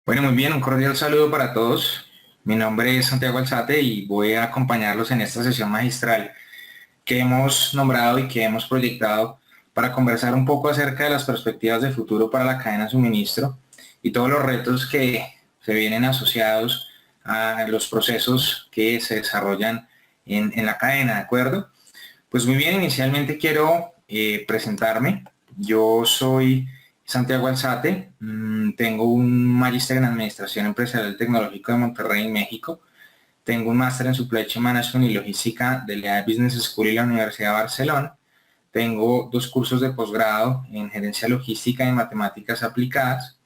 Bueno, muy bien, un cordial saludo para todos. Mi nombre es Santiago Alzate y voy a acompañarlos en esta sesión magistral que hemos nombrado y que hemos proyectado para conversar un poco acerca de las perspectivas de futuro para la cadena de suministro y todos los retos que se vienen asociados a los procesos que se desarrollan en la cadena, ¿de acuerdo? Pues muy bien, inicialmente quiero presentarme. Yo soy Santiago Alzate, tengo un magíster en Administración Empresarial Tecnológico de Monterrey, México. Tengo un máster en Supply Chain Management y Logística de la Business School y la Universidad de Barcelona. Tengo 2 cursos de posgrado en Gerencia Logística y Matemáticas Aplicadas.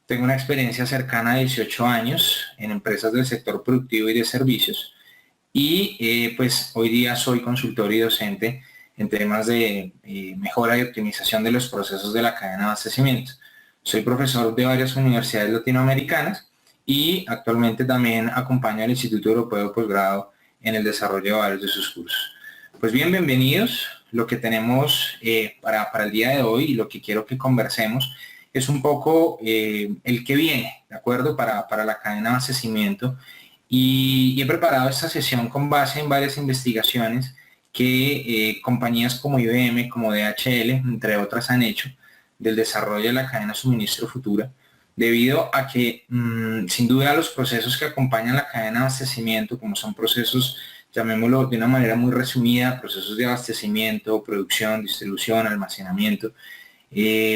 Tengo una experiencia cercana a 18 años en empresas del sector productivo y de servicios y pues hoy día soy consultor y docente en temas de mejora y optimización de los procesos de la cadena de abastecimiento. Soy profesor de varias universidades latinoamericanas y actualmente también acompaño al Instituto Europeo de Posgrado en el desarrollo de varios de sus cursos. Pues bien, bienvenidos. Lo que tenemos para el día de hoy y lo que quiero que conversemos es un poco el que viene, ¿de acuerdo? Para la cadena de abastecimiento y he preparado esta sesión con base en varias investigaciones que compañías como IBM, como DHL, entre otras, han hecho del desarrollo de la cadena de suministro futura, debido a que sin duda los procesos que acompañan la cadena de abastecimiento, como son procesos, llamémoslo de una manera muy resumida, procesos de abastecimiento, producción, distribución, almacenamiento,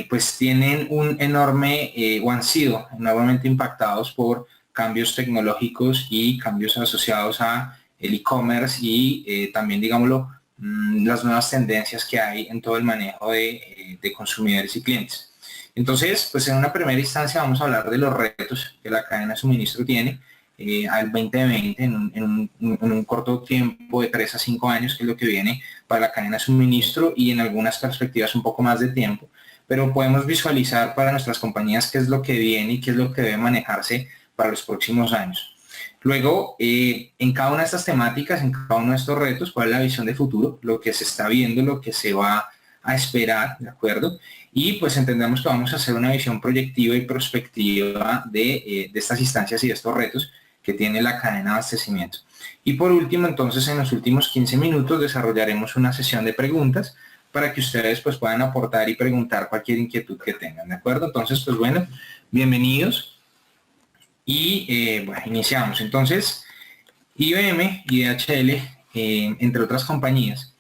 pues tienen un enorme, o han sido enormemente impactados por cambios tecnológicos y cambios asociados a el e-commerce y también, digámoslo, las nuevas tendencias que hay en todo el manejo de consumidores y clientes. Entonces, pues en una primera instancia vamos a hablar de los retos que la cadena de suministro tiene al 2020 en un corto tiempo de 3 a 5 años, que es lo que viene para la cadena de suministro, y en algunas perspectivas un poco más de tiempo, pero podemos visualizar para nuestras compañías qué es lo que viene y qué es lo que debe manejarse para los próximos años. Luego, en cada una de estas temáticas, en cada uno de estos retos, cuál es la visión de futuro, lo que se está viendo, lo que se va a esperar, ¿de acuerdo? Y pues entendemos que vamos a hacer una visión proyectiva y prospectiva de estas instancias y de estos retos que tiene la cadena de abastecimiento. Y por último, entonces, en los últimos 15 minutos desarrollaremos una sesión de preguntas para que ustedes pues puedan aportar y preguntar cualquier inquietud que tengan, ¿de acuerdo? Entonces, pues bueno, bienvenidos y bueno, iniciamos. Entonces, IBM y DHL, entre otras compañías,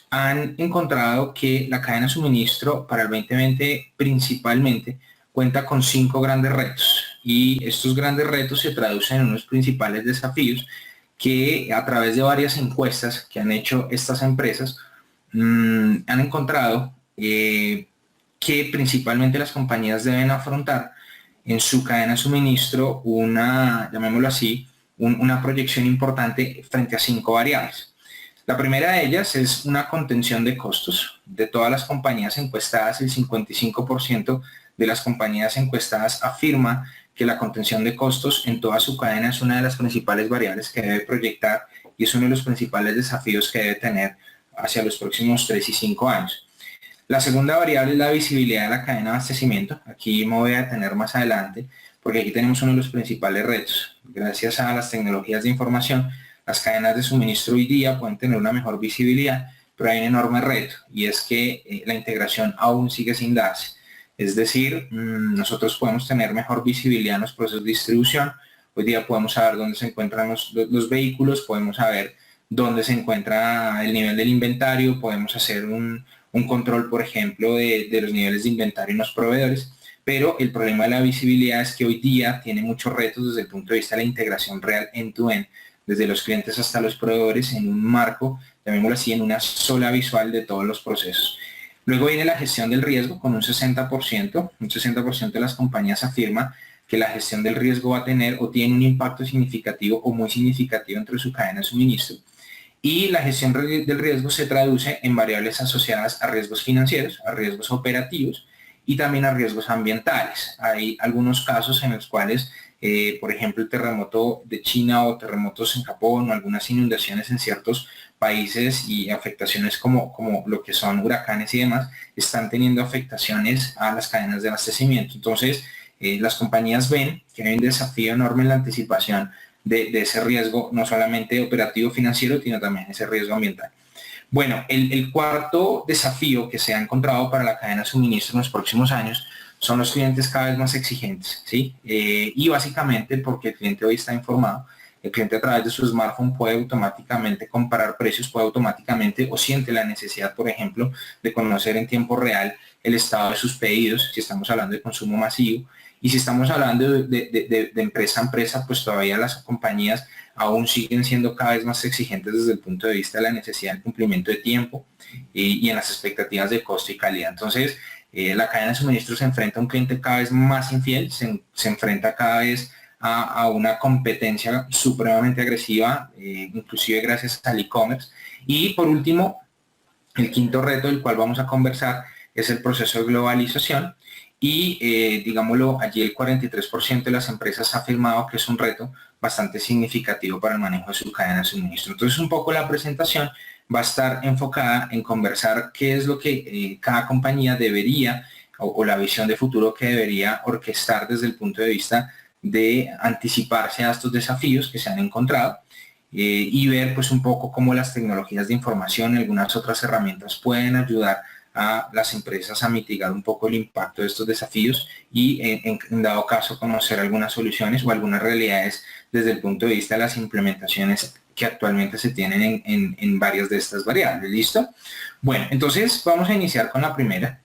han encontrado que la cadena de suministro para el 2020 principalmente cuenta con 5 grandes retos, y estos grandes retos se traducen en unos principales desafíos que, a través de varias encuestas que han hecho estas empresas, han encontrado que principalmente las compañías deben afrontar en su cadena de suministro una, llamémoslo así, una proyección importante frente a 5 variables. La primera de ellas es una contención de costos. De todas las compañías encuestadas, el 55% de las compañías encuestadas afirma que la contención de costos en toda su cadena es una de las principales variables que debe proyectar y es uno de los principales desafíos que debe tener hacia los próximos 3 y 5 años. La segunda variable es la visibilidad de la cadena de abastecimiento. Aquí me voy a detener más adelante porque aquí tenemos uno de los principales retos. Gracias a las tecnologías de información, las cadenas de suministro hoy día pueden tener una mejor visibilidad, pero hay un enorme reto, y es que la integración aún sigue sin darse. Es decir, nosotros podemos tener mejor visibilidad en los procesos de distribución. Hoy día podemos saber dónde se encuentran los vehículos, podemos saber dónde se encuentra el nivel del inventario, podemos hacer un control, por ejemplo, de los niveles de inventario en los proveedores, pero el problema de la visibilidad es que hoy día tiene muchos retos desde el punto de vista de la integración real end-to-end, desde los clientes hasta los proveedores, en un marco, llamémoslo así, en una sola visual de todos los procesos. Luego viene la gestión del riesgo con un 60%. Un 60% de las compañías afirma que la gestión del riesgo va a tener o tiene un impacto significativo o muy significativo entre su cadena de suministro. Y la gestión del riesgo se traduce en variables asociadas a riesgos financieros, a riesgos operativos y también a riesgos ambientales. Hay algunos casos en los cuales, por ejemplo, el terremoto de China o terremotos en Japón o algunas inundaciones en ciertos países y afectaciones como lo que son huracanes y demás, están teniendo afectaciones a las cadenas de abastecimiento. Entonces, las compañías ven que hay un desafío enorme en la anticipación de ese riesgo, no solamente operativo financiero, sino también ese riesgo ambiental. Bueno, el cuarto desafío que se ha encontrado para la cadena de suministro en los próximos años son los clientes cada vez más exigentes, ¿sí? Y básicamente porque el cliente hoy está informado, el cliente a través de su smartphone puede automáticamente comparar precios, puede automáticamente o siente la necesidad, por ejemplo, de conocer en tiempo real el estado de sus pedidos, si estamos hablando de consumo masivo, y si estamos hablando de empresa a empresa, pues todavía las compañías aún siguen siendo cada vez más exigentes desde el punto de vista de la necesidad del cumplimiento de tiempo y en las expectativas de costo y calidad. Entonces, la cadena de suministro se enfrenta a un cliente cada vez más infiel, se enfrenta cada vez a una competencia supremamente agresiva, inclusive gracias al e-commerce. Y por último, el quinto reto del cual vamos a conversar es el proceso de globalización. Y digámoslo, allí el 43% de las empresas ha afirmado que es un reto bastante significativo para el manejo de su cadena de suministro. Entonces, un poco la presentación va a estar enfocada en conversar qué es lo que cada compañía debería o la visión de futuro que debería orquestar desde el punto de vista de anticiparse a estos desafíos que se han encontrado y ver pues un poco cómo las tecnologías de información y algunas otras herramientas pueden ayudar a las empresas a mitigar un poco el impacto de estos desafíos y en dado caso conocer algunas soluciones o algunas realidades desde el punto de vista de las implementaciones que actualmente se tienen en varias de estas variables. ¿Listo? Bueno, entonces vamos a iniciar con la primera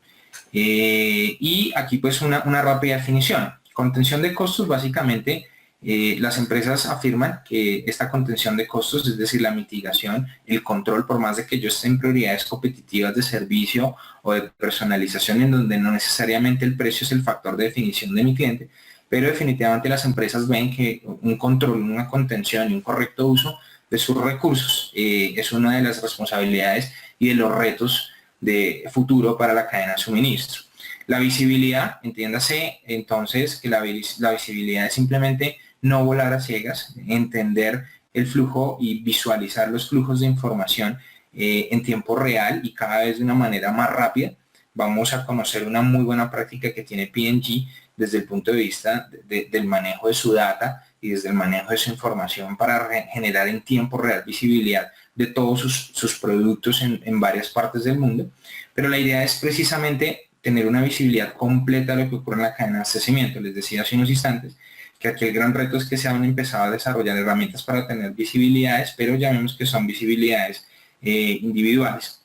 y aquí pues una rápida definición. Contención de costos, básicamente las empresas afirman que esta contención de costos, es decir, la mitigación, el control, por más de que yo esté en prioridades competitivas de servicio o de personalización en donde no necesariamente el precio es el factor de definición de mi cliente, pero definitivamente las empresas ven que un control, una contención y un correcto uso de sus recursos es una de las responsabilidades y de los retos de futuro para la cadena de suministro. La visibilidad, entiéndase entonces que la visibilidad es simplemente no volar a ciegas, entender el flujo y visualizar los flujos de información en tiempo real y cada vez de una manera más rápida. Vamos a conocer una muy buena práctica que tiene P&G desde el punto de vista del manejo de su data y desde el manejo de su información para generar en tiempo real visibilidad de todos sus productos en varias partes del mundo. Pero la idea es precisamente tener una visibilidad completa de lo que ocurre en la cadena de abastecimiento. Les decía hace unos instantes que aquí el gran reto es que se han empezado a desarrollar herramientas para tener visibilidades, pero ya vemos que son visibilidades individuales.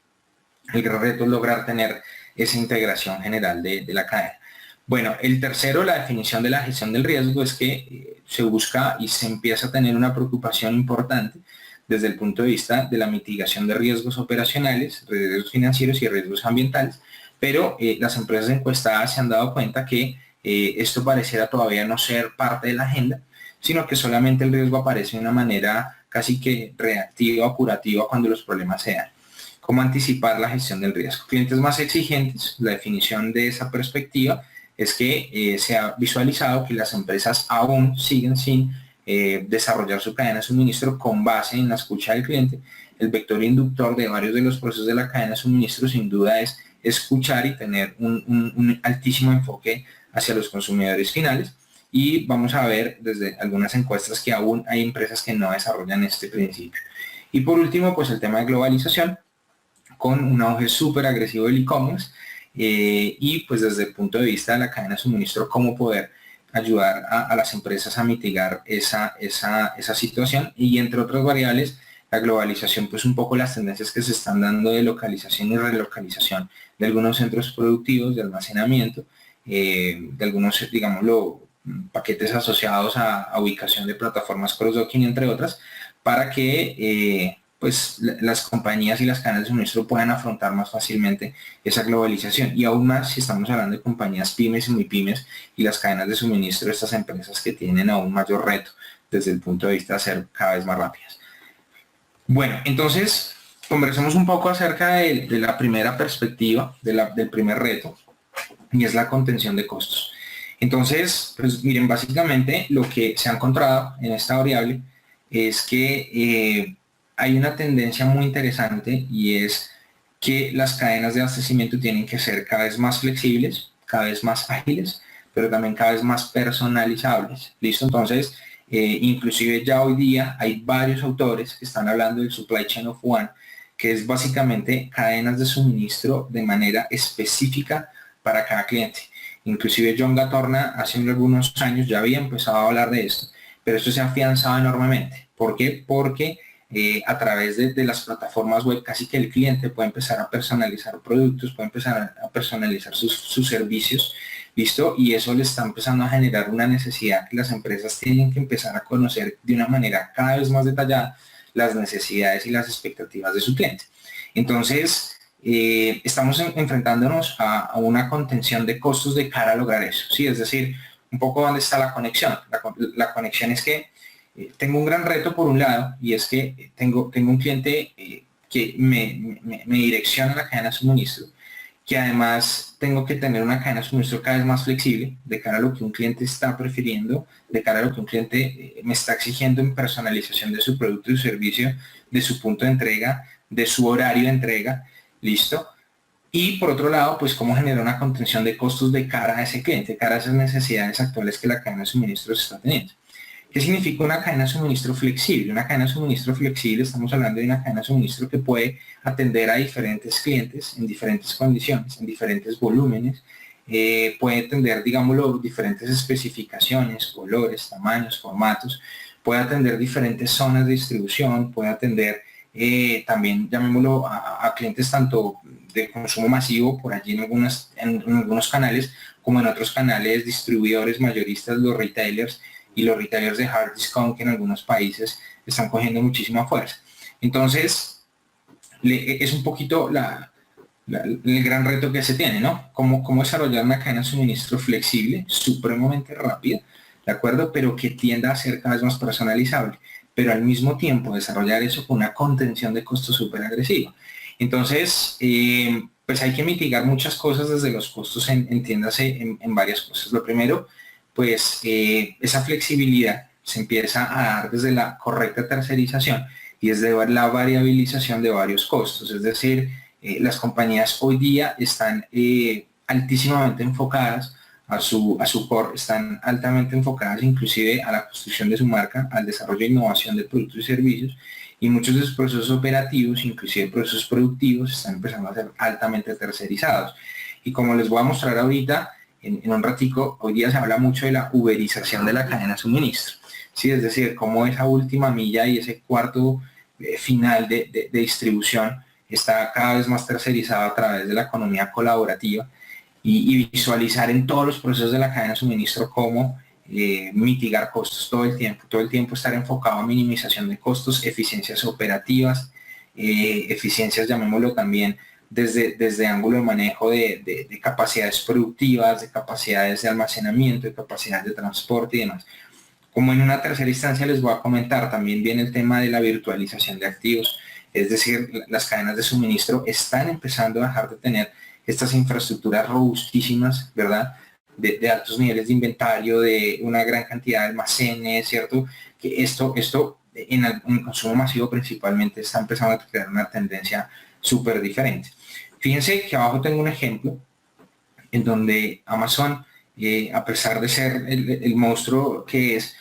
El gran reto es lograr tener esa integración general de la cadena. Bueno, el tercero, la definición de la gestión del riesgo, es que se busca y se empieza a tener una preocupación importante desde el punto de vista de la mitigación de riesgos operacionales, riesgos financieros y riesgos ambientales, pero las empresas encuestadas se han dado cuenta que esto pareciera todavía no ser parte de la agenda, sino que solamente el riesgo aparece de una manera casi que reactiva o curativa cuando los problemas se dan. ¿Cómo anticipar la gestión del riesgo? Clientes más exigentes, la definición de esa perspectiva es que se ha visualizado que las empresas aún siguen sin desarrollar su cadena de suministro con base en la escucha del cliente. El vector inductor de varios de los procesos de la cadena de suministro sin duda es escuchar y tener un altísimo enfoque hacia los consumidores finales. Y vamos a ver desde algunas encuestas que aún hay empresas que no desarrollan este principio. Y por último, pues el tema de globalización, con un auge súper agresivo del e-commerce y pues desde el punto de vista de la cadena de suministro, cómo poder ayudar a las empresas a mitigar esa situación y entre otras variables, la globalización, pues un poco las tendencias que se están dando de localización y relocalización de algunos centros productivos, de almacenamiento, de algunos, digámoslo, paquetes asociados a ubicación de plataformas cross-docking, entre otras, para que pues las compañías y las cadenas de suministro puedan afrontar más fácilmente esa globalización. Y aún más si estamos hablando de compañías pymes y muy pymes y las cadenas de suministro de estas empresas que tienen aún mayor reto desde el punto de vista de ser cada vez más rápidas. Bueno, entonces conversemos un poco acerca de la primera perspectiva, del primer reto, y es la contención de costos. Entonces, pues miren, básicamente lo que se ha encontrado en esta variable es que hay una tendencia muy interesante y es que las cadenas de abastecimiento tienen que ser cada vez más flexibles, cada vez más ágiles, pero también cada vez más personalizables. ¿Listo? Entonces, inclusive ya hoy día hay varios autores que están hablando del Supply Chain of One, que es básicamente cadenas de suministro de manera específica para cada cliente. Inclusive John Gatorna hace algunos años ya había empezado a hablar de esto, pero esto se ha afianzado enormemente. ¿Por qué? Porque a través de las plataformas web casi que el cliente puede empezar a personalizar productos, puede empezar a personalizar sus servicios, ¿listo? Y eso le está empezando a generar una necesidad que las empresas tienen que empezar a conocer de una manera cada vez más detallada las necesidades y las expectativas de su cliente. Entonces, estamos enfrentándonos a una contención de costos de cara a lograr eso, ¿sí? Es decir, un poco dónde está la conexión. La conexión es que tengo un gran reto por un lado, y es que tengo un cliente que me direcciona la cadena de suministro, que además tengo que tener una cadena de suministro cada vez más flexible de cara a lo que un cliente está prefiriendo, de cara a lo que un cliente me está exigiendo en personalización de su producto y servicio, de su punto de entrega, de su horario de entrega, ¿listo? Y por otro lado, pues cómo generar una contención de costos de cara a ese cliente, de cara a esas necesidades actuales que la cadena de suministro está teniendo. ¿Qué significa una cadena de suministro flexible? Una cadena de suministro flexible, estamos hablando de una cadena de suministro que puede atender a diferentes clientes en diferentes condiciones, en diferentes volúmenes, puede atender, digámoslo, diferentes especificaciones, colores, tamaños, formatos, puede atender diferentes zonas de distribución, puede atender también, llamémoslo, a clientes tanto de consumo masivo, por allí en algunos canales, como en otros canales, distribuidores, mayoristas, los retailers, y los retailers de hard discount que en algunos países están cogiendo muchísima fuerza. Entonces, es un poquito el gran reto que se tiene, ¿no? Cómo desarrollar una cadena de suministro flexible, supremamente rápida, ¿de acuerdo? Pero que tienda a ser cada vez más personalizable, pero al mismo tiempo desarrollar eso con una contención de costos súper agresiva. Entonces, pues hay que mitigar muchas cosas desde los costos, entiéndase, en varias cosas. Lo primero, pues esa flexibilidad se empieza a dar desde la correcta tercerización y desde la variabilización de varios costos. Es decir, las compañías hoy día están altísimamente enfocadas a su core, están altamente enfocadas inclusive a la construcción de su marca, al desarrollo e innovación de productos y servicios, y muchos de sus procesos operativos, inclusive procesos productivos, están empezando a ser altamente tercerizados. Y como les voy a mostrar ahorita, en un ratico, hoy día se habla mucho de la uberización de la cadena de suministro, ¿sí? Es decir, cómo esa última milla y ese cuarto final de distribución está cada vez más tercerizado a través de la economía colaborativa y visualizar en todos los procesos de la cadena de suministro cómo mitigar costos todo el tiempo estar enfocado a minimización de costos, eficiencias operativas, eficiencias, llamémoslo también, desde ángulo de manejo de capacidades productivas, de capacidades de almacenamiento, de capacidades de transporte y demás. Como en una tercera instancia les voy a comentar, también viene el tema de la virtualización de activos, es decir, las cadenas de suministro están empezando a dejar de tener estas infraestructuras robustísimas, ¿verdad? De altos niveles de inventario, de una gran cantidad de almacenes, ¿cierto? Que esto en el consumo masivo principalmente está empezando a crear una tendencia súper diferente. Fíjense que abajo tengo un ejemplo en donde Amazon, a pesar de ser el monstruo que es,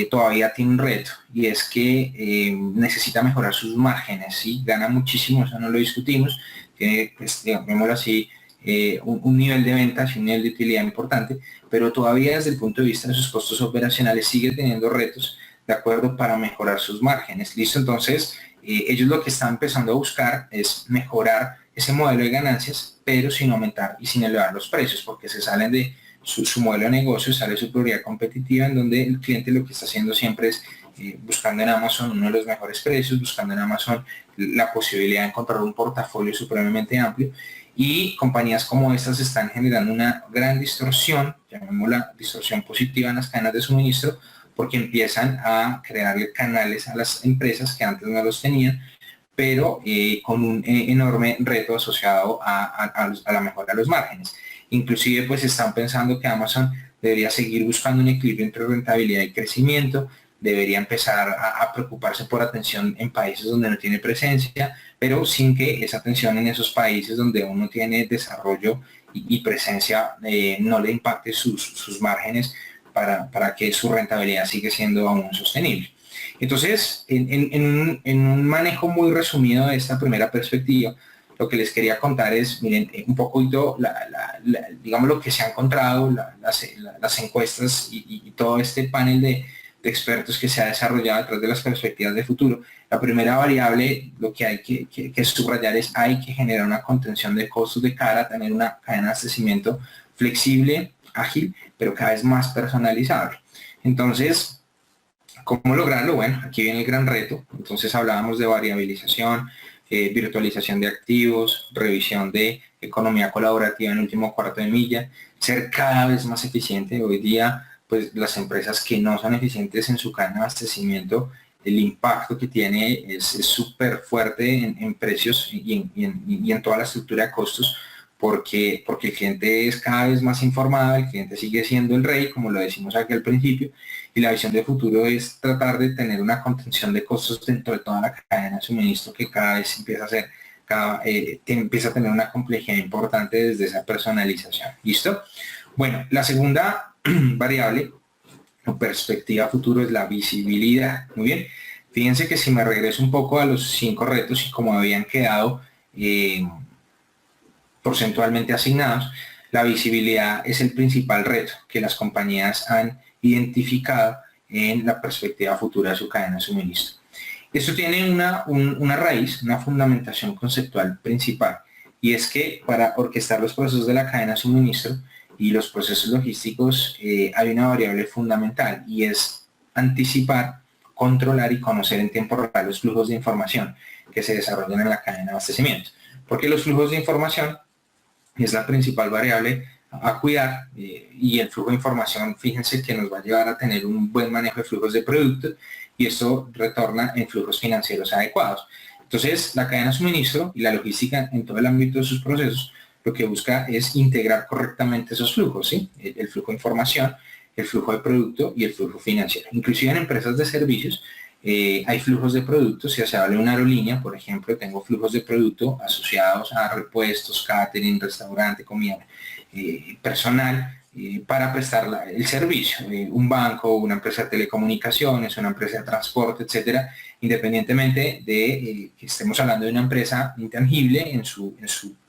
todavía tiene un reto, y es que necesita mejorar sus márgenes, ¿sí? Gana muchísimo, eso no lo discutimos, tiene, pues, digámoslo así, un nivel de ventas y un nivel de utilidad importante, pero todavía desde el punto de vista de sus costos operacionales sigue teniendo retos, de acuerdo, para mejorar sus márgenes. ¿Listo? Entonces, ellos lo que están empezando a buscar es mejorar ese modelo de ganancias, pero sin aumentar y sin elevar los precios, porque se salen de su modelo de negocio, sale su prioridad competitiva, en donde el cliente lo que está haciendo siempre es buscando en Amazon uno de los mejores precios, buscando en Amazon la posibilidad de encontrar un portafolio supremamente amplio, y compañías como estas están generando una gran distorsión, llamémosla distorsión positiva, en las cadenas de suministro, porque empiezan a crearle canales a las empresas que antes no los tenían, pero con un enorme reto asociado a la mejora de los márgenes. Inclusive pues están pensando que Amazon debería seguir buscando un equilibrio entre rentabilidad y crecimiento, debería empezar a preocuparse por atención en países donde no tiene presencia, pero sin que esa atención en esos países donde uno tiene desarrollo y presencia no le impacte sus márgenes para que su rentabilidad siga siendo aún sostenible. Entonces, en un manejo muy resumido de esta primera perspectiva, lo que les quería contar es, miren, un poquito, digamos, lo que se ha encontrado, las encuestas y todo este panel de expertos que se ha desarrollado detrás de las perspectivas de futuro. La primera variable, lo que hay que subrayar es hay que generar una contención de costos de cara a tener una cadena de abastecimiento flexible, ágil, pero cada vez más personalizable. Entonces, ¿cómo lograrlo? Bueno, aquí viene el gran reto. Entonces hablábamos de variabilización, virtualización de activos, revisión de economía colaborativa en el último cuarto de milla, ser cada vez más eficiente. Hoy día, pues las empresas que no son eficientes en su cadena de abastecimiento, el impacto que tiene es súper fuerte en precios y en toda la estructura de costos, porque el cliente es cada vez más informado, el cliente sigue siendo el rey, como lo decimos aquí al principio, y la visión de futuro es tratar de tener una contención de costos dentro de toda la cadena de suministro que cada vez empieza a ser, empieza a tener una complejidad importante desde esa personalización. ¿Listo? Bueno, la segunda variable o perspectiva futuro es la visibilidad. Muy bien. Fíjense que si me regreso un poco a los 5 retos y como habían quedado porcentualmente asignados, la visibilidad es el principal reto que las compañías han identificado en la perspectiva futura de su cadena de suministro. Esto tiene una raíz, una fundamentación conceptual principal, y es que para orquestar los procesos de la cadena de suministro y los procesos logísticos hay una variable fundamental, y es anticipar, controlar y conocer en tiempo real los flujos de información que se desarrollan en la cadena de abastecimiento. Porque los flujos de información es la principal variable a cuidar y el flujo de información, fíjense que nos va a llevar a tener un buen manejo de flujos de productos y esto retorna en flujos financieros adecuados. Entonces, la cadena de suministro y la logística en todo el ámbito de sus procesos lo que busca es integrar correctamente esos flujos, ¿sí? El flujo de información, el flujo de producto y el flujo financiero. Inclusive en empresas de servicios hay flujos de productos. Si se habla de una aerolínea, por ejemplo, tengo flujos de producto asociados a repuestos, catering, restaurante, comida, personal para prestar el servicio. Un banco, una empresa de telecomunicaciones, una empresa de transporte, etcétera, independientemente de que estemos hablando de una empresa intangible en su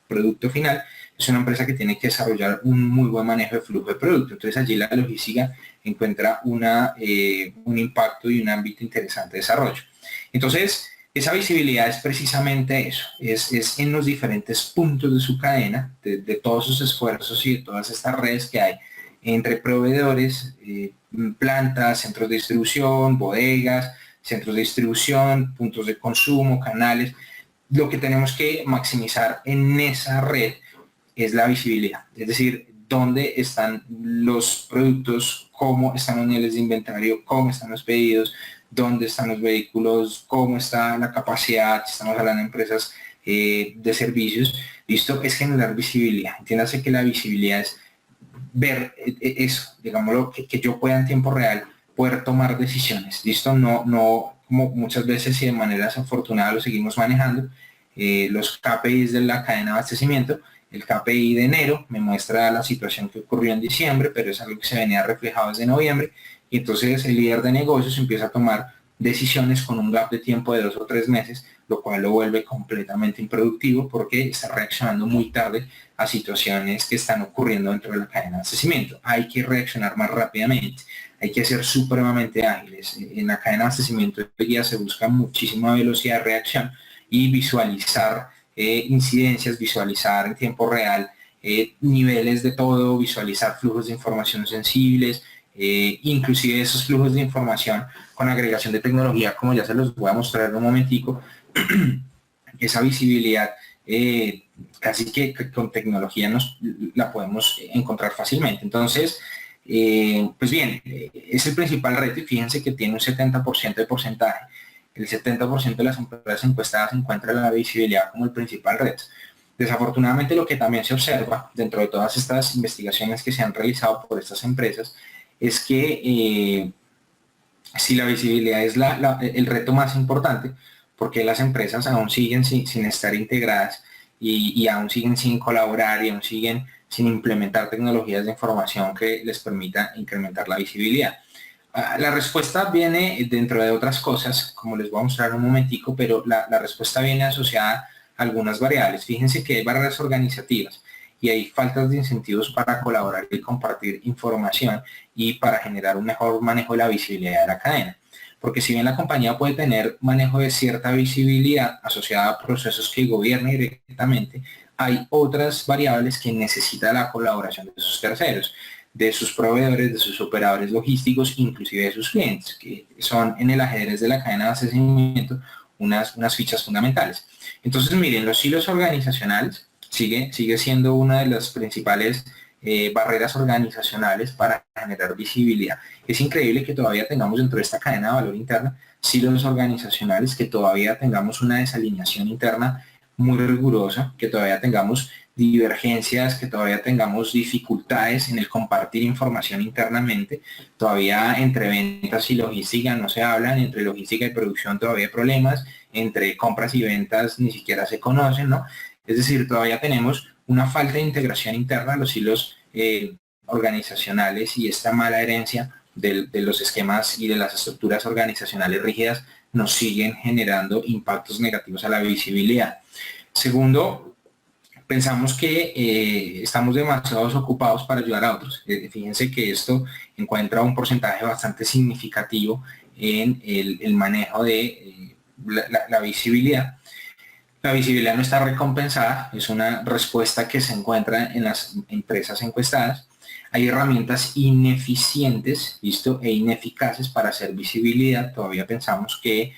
producto final, es una empresa que tiene que desarrollar un muy buen manejo de flujo de producto. Entonces allí la logística encuentra un impacto y un ámbito interesante de desarrollo. Entonces, esa visibilidad es precisamente eso, es en los diferentes puntos de su cadena, de todos sus esfuerzos y de todas estas redes que hay entre proveedores, plantas, centros de distribución, bodegas, centros de distribución, puntos de consumo, canales. Lo que tenemos que maximizar en esa red es la visibilidad, es decir, dónde están los productos, cómo están los niveles de inventario, cómo están los pedidos, dónde están los vehículos, cómo está la capacidad, si estamos hablando de empresas de servicios. Listo, es generar visibilidad. Entiéndase que la visibilidad es ver eso, digámoslo, que yo pueda en tiempo real poder tomar decisiones. Listo, no como muchas veces y de manera desafortunada lo seguimos manejando, los KPIs de la cadena de abastecimiento. El KPI de enero me muestra la situación que ocurrió en diciembre, pero es algo que se venía reflejado desde noviembre, y entonces el líder de negocios empieza a tomar decisiones con un gap de tiempo de 2 o 3 meses, lo cual lo vuelve completamente improductivo porque está reaccionando muy tarde a situaciones que están ocurriendo dentro de la cadena de abastecimiento. Hay que reaccionar más rápidamente, hay que ser supremamente ágiles. En la cadena de abastecimiento hoy día se busca muchísima velocidad de reacción y visualizar incidencias, visualizar en tiempo real niveles de todo, visualizar flujos de información sensibles, inclusive esos flujos de información con agregación de tecnología, como ya se los voy a mostrar en un momentico. Esa visibilidad casi que con tecnología la podemos encontrar fácilmente. Entonces, pues bien, es el principal reto y fíjense que tiene un 70% de porcentaje. El 70% de las empresas encuestadas encuentran la visibilidad como el principal reto. Desafortunadamente, lo que también se observa dentro de todas estas investigaciones que se han realizado por estas empresas es que si la visibilidad es el reto más importante, porque las empresas aún siguen sin estar integradas y aún siguen sin colaborar y aún siguen sin implementar tecnologías de información que les permita incrementar la visibilidad. La respuesta viene dentro de otras cosas, como les voy a mostrar en un momentico, pero la respuesta viene asociada a algunas variables. Fíjense que hay barreras organizativas y hay faltas de incentivos para colaborar y compartir información y para generar un mejor manejo de la visibilidad de la cadena. Porque si bien la compañía puede tener manejo de cierta visibilidad asociada a procesos que gobierna directamente, hay otras variables que necesita la colaboración de sus terceros, de sus proveedores, de sus operadores logísticos, inclusive de sus clientes, que son en el ajedrez de la cadena de abastecimiento unas fichas fundamentales. Entonces, miren, los hilos organizacionales sigue siendo una de las principales barreras organizacionales para generar visibilidad. Es increíble que todavía tengamos dentro de esta cadena de valor interna silos organizacionales, que todavía tengamos una desalineación interna muy rigurosa, que todavía tengamos divergencias, que todavía tengamos dificultades en el compartir información internamente. Todavía entre ventas y logística no se hablan, entre logística y producción todavía hay problemas, entre compras y ventas ni siquiera se conocen, ¿no? Es decir, todavía tenemos una falta de integración interna a los hilos organizacionales y esta mala herencia de los esquemas y de las estructuras organizacionales rígidas nos siguen generando impactos negativos a la visibilidad. Segundo, pensamos que estamos demasiado ocupados para ayudar a otros. Fíjense que esto encuentra un porcentaje bastante significativo en el manejo de la visibilidad. La visibilidad no está recompensada, es una respuesta que se encuentra en las empresas encuestadas. Hay herramientas ineficientes, ¿listo? E ineficaces para hacer visibilidad. Todavía pensamos que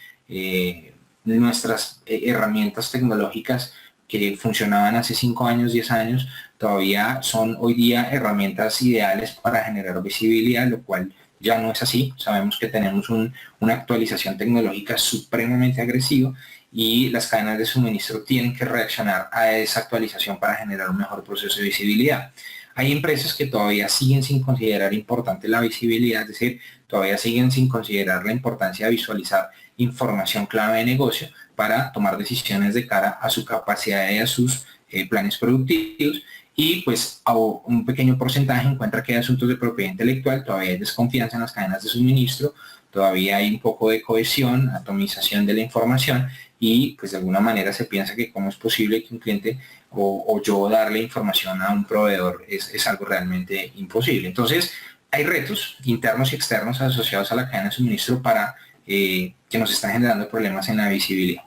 nuestras herramientas tecnológicas que funcionaban hace 5 años, 10 años, todavía son hoy día herramientas ideales para generar visibilidad, lo cual ya no es así. Sabemos que tenemos una actualización tecnológica supremamente agresiva y las cadenas de suministro tienen que reaccionar a esa actualización para generar un mejor proceso de visibilidad. Hay empresas que todavía siguen sin considerar importante la visibilidad, es decir, todavía siguen sin considerar la importancia de visualizar información clave de negocio para tomar decisiones de cara a su capacidad y a sus planes productivos. Y pues a un pequeño porcentaje encuentra que hay asuntos de propiedad intelectual, todavía hay desconfianza en las cadenas de suministro, todavía hay un poco de cohesión, atomización de la información y pues de alguna manera se piensa que cómo es posible que un cliente o yo darle información a un proveedor es algo realmente imposible. Entonces hay retos internos y externos asociados a la cadena de suministro para que nos están generando problemas en la visibilidad.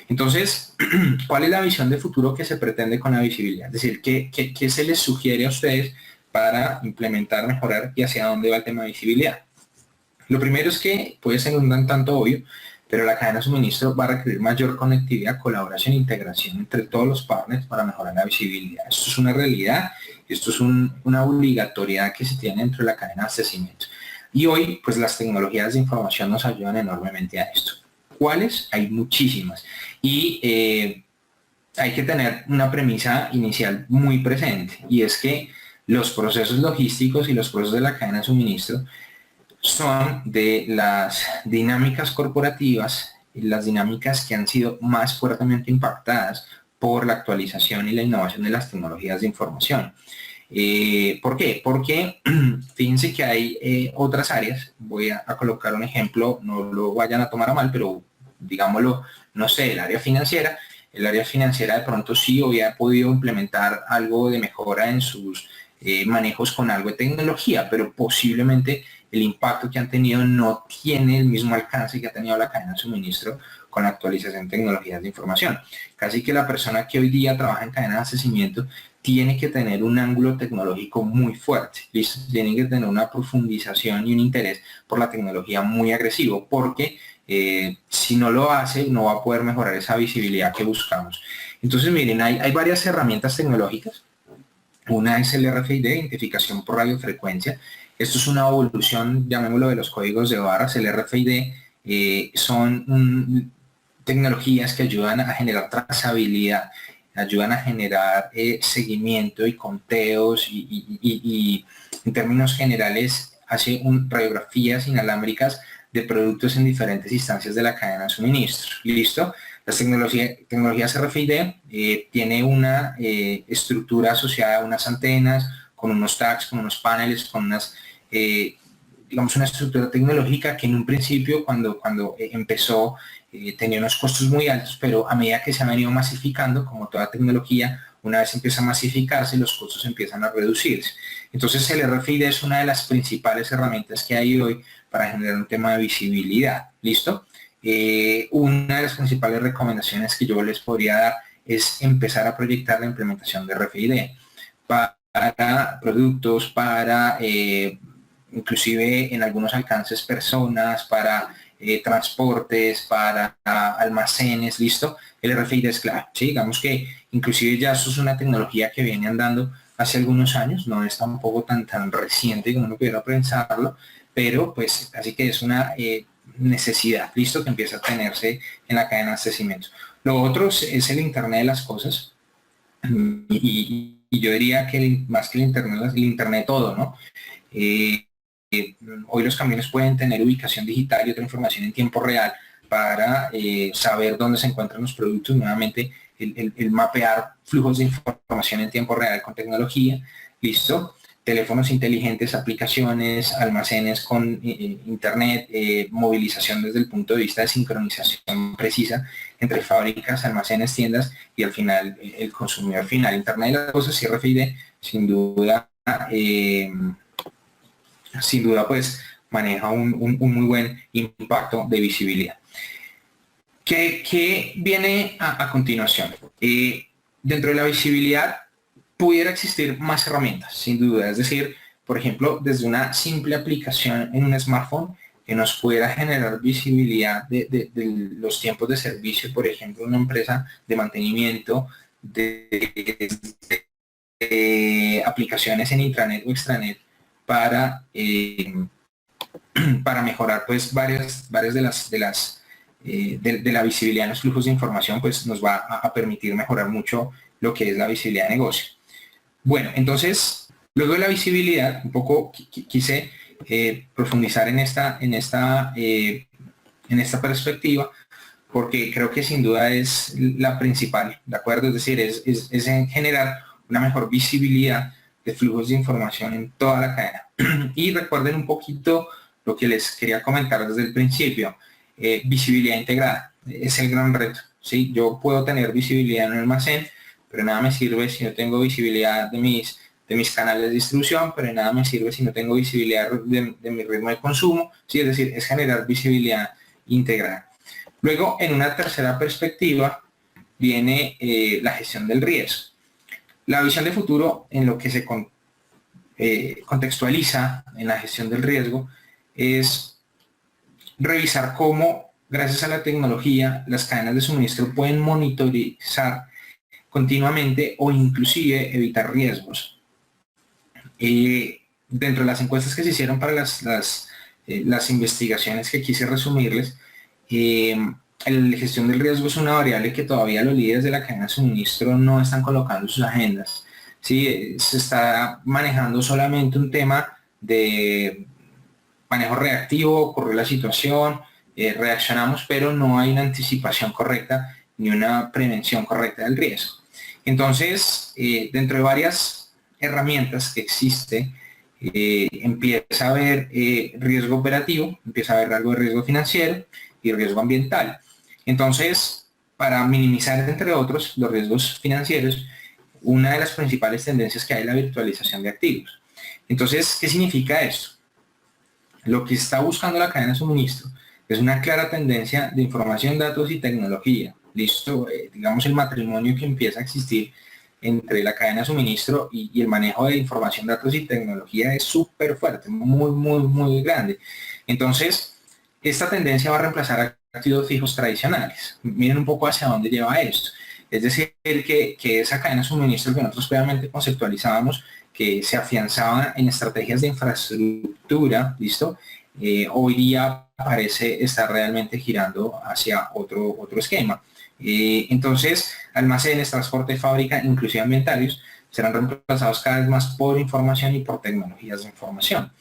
Entonces, ¿cuál es la visión de futuro que se pretende con la visibilidad? Es decir, ¿qué se les sugiere a ustedes para implementar, mejorar y hacia dónde va el tema de visibilidad? Lo primero es que puede ser un tanto obvio, pero la cadena de suministro va a requerir mayor conectividad, colaboración e integración entre todos los partners para mejorar la visibilidad. Esto es una realidad, esto es una obligatoriedad que se tiene dentro de la cadena de abastecimiento. Y hoy, pues las tecnologías de información nos ayudan enormemente a esto. ¿Cuáles? Hay muchísimas. Y hay que tener una premisa inicial muy presente, y es que los procesos logísticos y los procesos de la cadena de suministro son de las dinámicas corporativas y las dinámicas que han sido más fuertemente impactadas por la actualización y la innovación de las tecnologías de información. ¿Por qué? Porque fíjense que hay otras áreas, voy a colocar un ejemplo, no lo vayan a tomar a mal, pero digámoslo, no sé, el área financiera de pronto sí había podido implementar algo de mejora en sus manejos con algo de tecnología, pero posiblemente el impacto que han tenido no tiene el mismo alcance que ha tenido la cadena de suministro con la actualización de tecnologías de información. Casi que la persona que hoy día trabaja en cadena de abastecimiento tiene que tener un ángulo tecnológico muy fuerte, ¿listo? Tiene que tener una profundización y un interés por la tecnología muy agresivo, porque si no lo hace, no va a poder mejorar esa visibilidad que buscamos. Entonces, miren, hay varias herramientas tecnológicas. Una es el RFID, identificación por radiofrecuencia. Esto es una evolución, llamémoslo, de los códigos de barras. El RFID son tecnologías que ayudan a generar trazabilidad, ayudan a generar seguimiento y conteos y en términos generales hace radiografías inalámbricas de productos en diferentes instancias de la cadena de suministro. ¿Listo? Las tecnologías RFID tiene una estructura asociada a unas antenas, con unos tags, con unos paneles, con unas, digamos, una estructura tecnológica que en un principio, cuando empezó, tenía unos costos muy altos, pero a medida que se ha venido masificando, como toda tecnología, una vez empieza a masificarse, los costos empiezan a reducirse. Entonces el RFID es una de las principales herramientas que hay hoy para generar un tema de visibilidad. ¿Listo? Una de las principales recomendaciones que yo les podría dar es empezar a proyectar la implementación de RFID para productos, para inclusive en algunos alcances personas, para transportes, para almacenes. ¿Listo? El RFID es clave, ¿sí? Digamos que inclusive ya eso es una tecnología que viene andando hace algunos años, no es tampoco tan reciente como uno pudiera pensarlo, pero pues así que es una necesidad, listo, que empieza a tenerse en la cadena de abastecimiento. Lo otro es el Internet de las cosas, y yo diría que más que el Internet todo, ¿no? Hoy los camiones pueden tener ubicación digital y otra información en tiempo real para saber dónde se encuentran los productos. Nuevamente, el mapear flujos de información en tiempo real con tecnología, listo. Teléfonos inteligentes, aplicaciones, almacenes con internet, movilización desde el punto de vista de sincronización precisa entre fábricas, almacenes, tiendas y al final el consumidor final. Internet de las cosas y RFID sin duda pues maneja un muy buen impacto de visibilidad. ¿Qué viene a continuación? Dentro de la visibilidad pudiera existir más herramientas, sin duda. Es decir, por ejemplo, desde una simple aplicación en un smartphone que nos pueda generar visibilidad de los tiempos de servicio, por ejemplo, una empresa de mantenimiento, de aplicaciones en intranet o extranet para mejorar pues varias de la visibilidad en los flujos de información, pues nos va a permitir mejorar mucho lo que es la visibilidad de negocio. Bueno, entonces, luego de la visibilidad, un poco quise profundizar en esta perspectiva, porque creo que sin duda es la principal, ¿de acuerdo? Es decir, es en generar una mejor visibilidad de flujos de información en toda la cadena. Y recuerden un poquito lo que les quería comentar desde el principio. Visibilidad integrada es el gran reto, ¿sí? Yo puedo tener visibilidad en un almacén, pero nada me sirve si no tengo visibilidad de mis canales de distribución, pero nada me sirve si no tengo visibilidad de mi ritmo de consumo, ¿sí? Es decir, es generar visibilidad integrada. Luego, en una tercera perspectiva, viene la gestión del riesgo. La visión de futuro en lo que se contextualiza en la gestión del riesgo es revisar cómo, gracias a la tecnología, las cadenas de suministro pueden monitorizar continuamente o inclusive evitar riesgos. Dentro de las encuestas que se hicieron para las investigaciones que quise resumirles, la gestión del riesgo es una variable que todavía los líderes de la cadena de suministro no están colocando en sus agendas. ¿Sí? Se está manejando solamente un tema de manejo reactivo, ocurrió la situación, reaccionamos, pero no hay una anticipación correcta ni una prevención correcta del riesgo. Entonces, dentro de varias herramientas que existe, empieza a haber riesgo operativo, empieza a haber algo de riesgo financiero y riesgo ambiental. Entonces, para minimizar, entre otros, los riesgos financieros, una de las principales tendencias que hay es la virtualización de activos. Entonces, ¿qué significa esto? Lo que está buscando la cadena de suministro es una clara tendencia de información, datos y tecnología. Listo, digamos el matrimonio que empieza a existir entre la cadena de suministro y el manejo de información, datos y tecnología es súper fuerte, muy grande. Entonces, esta tendencia va a reemplazar a activos fijos tradicionales. Miren un poco hacia dónde lleva esto. Es decir, que esa cadena de suministro que nosotros previamente conceptualizábamos, que se afianzaba en estrategias de infraestructura, ¿listo? Hoy día parece estar realmente girando hacia otro esquema. Entonces, almacenes, transporte, fábrica, inclusive ambientarios, serán reemplazados cada vez más por información y por tecnologías de información.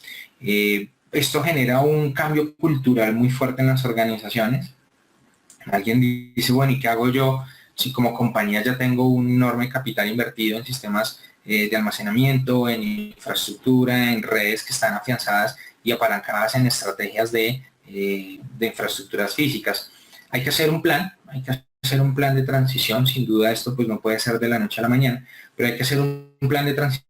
esto genera un cambio cultural muy fuerte en las organizaciones. Alguien dice, bueno, ¿y qué hago yo si como compañía ya tengo un enorme capital invertido en sistemas de almacenamiento, en infraestructura, en redes que están afianzadas y apalancadas en estrategias de infraestructuras físicas? Hay que hacer un plan, hay que hacer un plan de transición. Sin duda esto pues no puede ser de la noche a la mañana, pero hay que hacer un plan de transición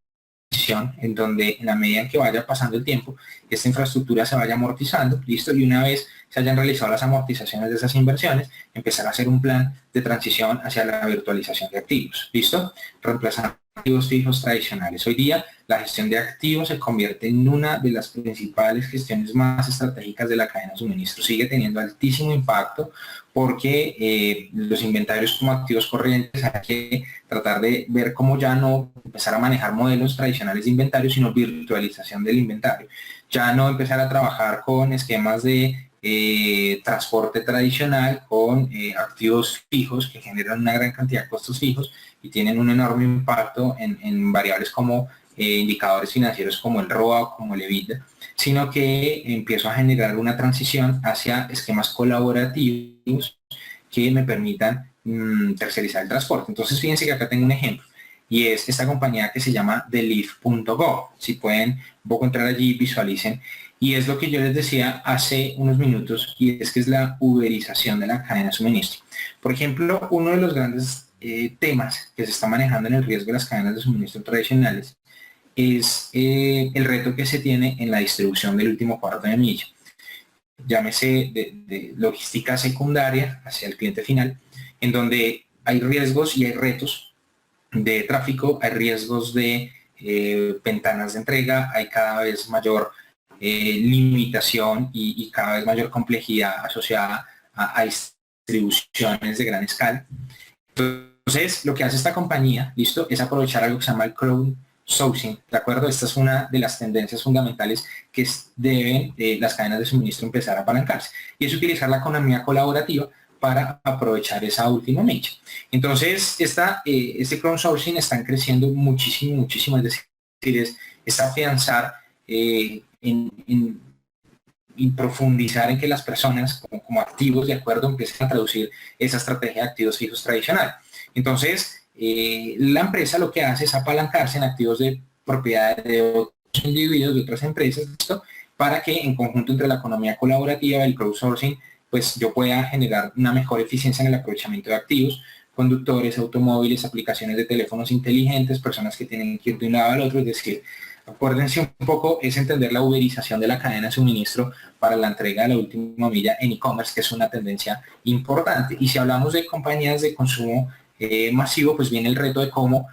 en donde en la medida en que vaya pasando el tiempo, esta infraestructura se vaya amortizando, listo, y una vez se hayan realizado las amortizaciones de esas inversiones, empezar a hacer un plan de transición hacia la virtualización de activos, listo, reemplazando activos fijos tradicionales. Hoy día la gestión de activos se convierte en una de las principales gestiones más estratégicas de la cadena de suministro. Sigue teniendo altísimo impacto porque los inventarios como activos corrientes hay que tratar de ver cómo ya no empezar a manejar modelos tradicionales de inventario, sino virtualización del inventario. Ya no empezar a trabajar con esquemas de transporte tradicional con activos fijos que generan una gran cantidad de costos fijos y tienen un enorme impacto en variables como indicadores financieros como el ROA, como el EBITDA, sino que empiezo a generar una transición hacia esquemas colaborativos que me permitan tercerizar el transporte. Entonces, fíjense que acá tengo un ejemplo, y es esta compañía que se llama Theleaf.go. Si pueden un poco entrar allí, visualicen, y es lo que yo les decía hace unos minutos, y es que es la uberización de la cadena de suministro. Por ejemplo, uno de los grandes temas que se está manejando en el riesgo de las cadenas de suministro tradicionales es el reto que se tiene en la distribución del último cuarto de milla. Llámese de logística secundaria hacia el cliente final, en donde hay riesgos y hay retos de tráfico, hay riesgos de ventanas de entrega, hay cada vez mayor limitación y cada vez mayor complejidad asociada a distribuciones de gran escala. Entonces, lo que hace esta compañía, listo, es aprovechar algo que se llama el crowdsourcing, ¿de acuerdo? Esta es una de las tendencias fundamentales que deben las cadenas de suministro empezar a apalancarse, y es utilizar la economía colaborativa para aprovechar esa última mecha. Entonces, este crowdsourcing está creciendo muchísimo, muchísimo, es decir, es afianzar y profundizar en que las personas como activos de acuerdo empiecen a traducir esa estrategia de activos fijos tradicional. Entonces, la empresa lo que hace es apalancarse en activos de propiedad de otros individuos, de otras empresas, ¿listo? Para que en conjunto entre la economía colaborativa, el crowdsourcing, pues yo pueda generar una mejor eficiencia en el aprovechamiento de activos, conductores, automóviles, aplicaciones de teléfonos inteligentes, personas que tienen que ir de un lado al otro, es decir, acuérdense un poco, es entender la uberización de la cadena de suministro para la entrega de la última milla en e-commerce, que es una tendencia importante. Y si hablamos de compañías de consumo masivo, pues viene el reto de cómo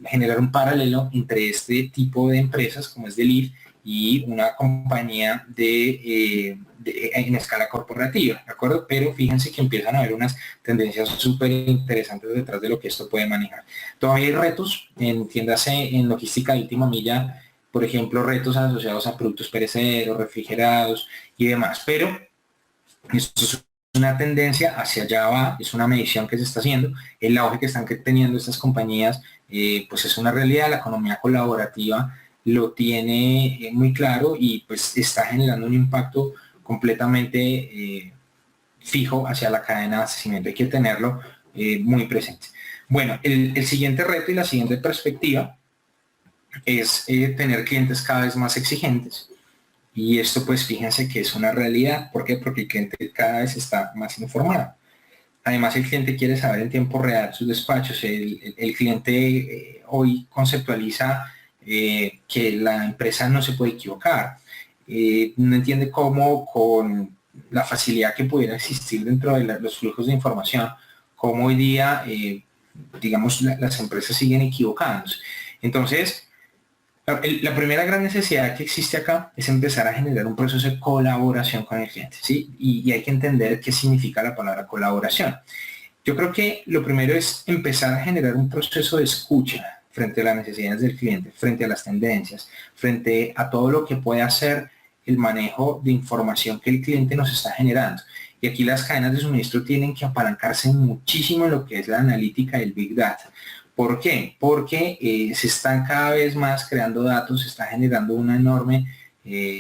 generar un paralelo entre este tipo de empresas, como es Theleaf, y una compañía en escala corporativa, ¿de acuerdo? Pero fíjense que empiezan a haber unas tendencias súper interesantes detrás de lo que esto puede manejar. Todavía hay retos, entiéndase, en logística de última milla, por ejemplo, retos asociados a productos perecederos, refrigerados y demás, pero esto es una tendencia, hacia allá va, es una medición que se está haciendo, el auge que están teniendo estas compañías, pues es una realidad, la economía colaborativa lo tiene muy claro y pues está generando un impacto completamente fijo hacia la cadena de abastecimiento. Hay que tenerlo muy presente. Bueno, el siguiente reto y la siguiente perspectiva es tener clientes cada vez más exigentes. Y esto pues fíjense que es una realidad. ¿Por qué? Porque el cliente cada vez está más informado. Además, el cliente quiere saber en tiempo real sus despachos. El cliente hoy conceptualiza que la empresa no se puede equivocar. No entiende cómo con la facilidad que pudiera existir dentro de los flujos de información, cómo hoy día, digamos, las empresas siguen equivocándose. Entonces, la primera gran necesidad que existe acá es empezar a generar un proceso de colaboración con el cliente, ¿sí? Y hay que entender qué significa la palabra colaboración. Yo creo que lo primero es empezar a generar un proceso de escucha frente a las necesidades del cliente, frente a las tendencias, frente a todo lo que puede hacer el manejo de información que el cliente nos está generando. Y aquí las cadenas de suministro tienen que apalancarse muchísimo en lo que es la analítica del Big Data. ¿Por qué? Porque se están cada vez más creando datos, se está generando una enorme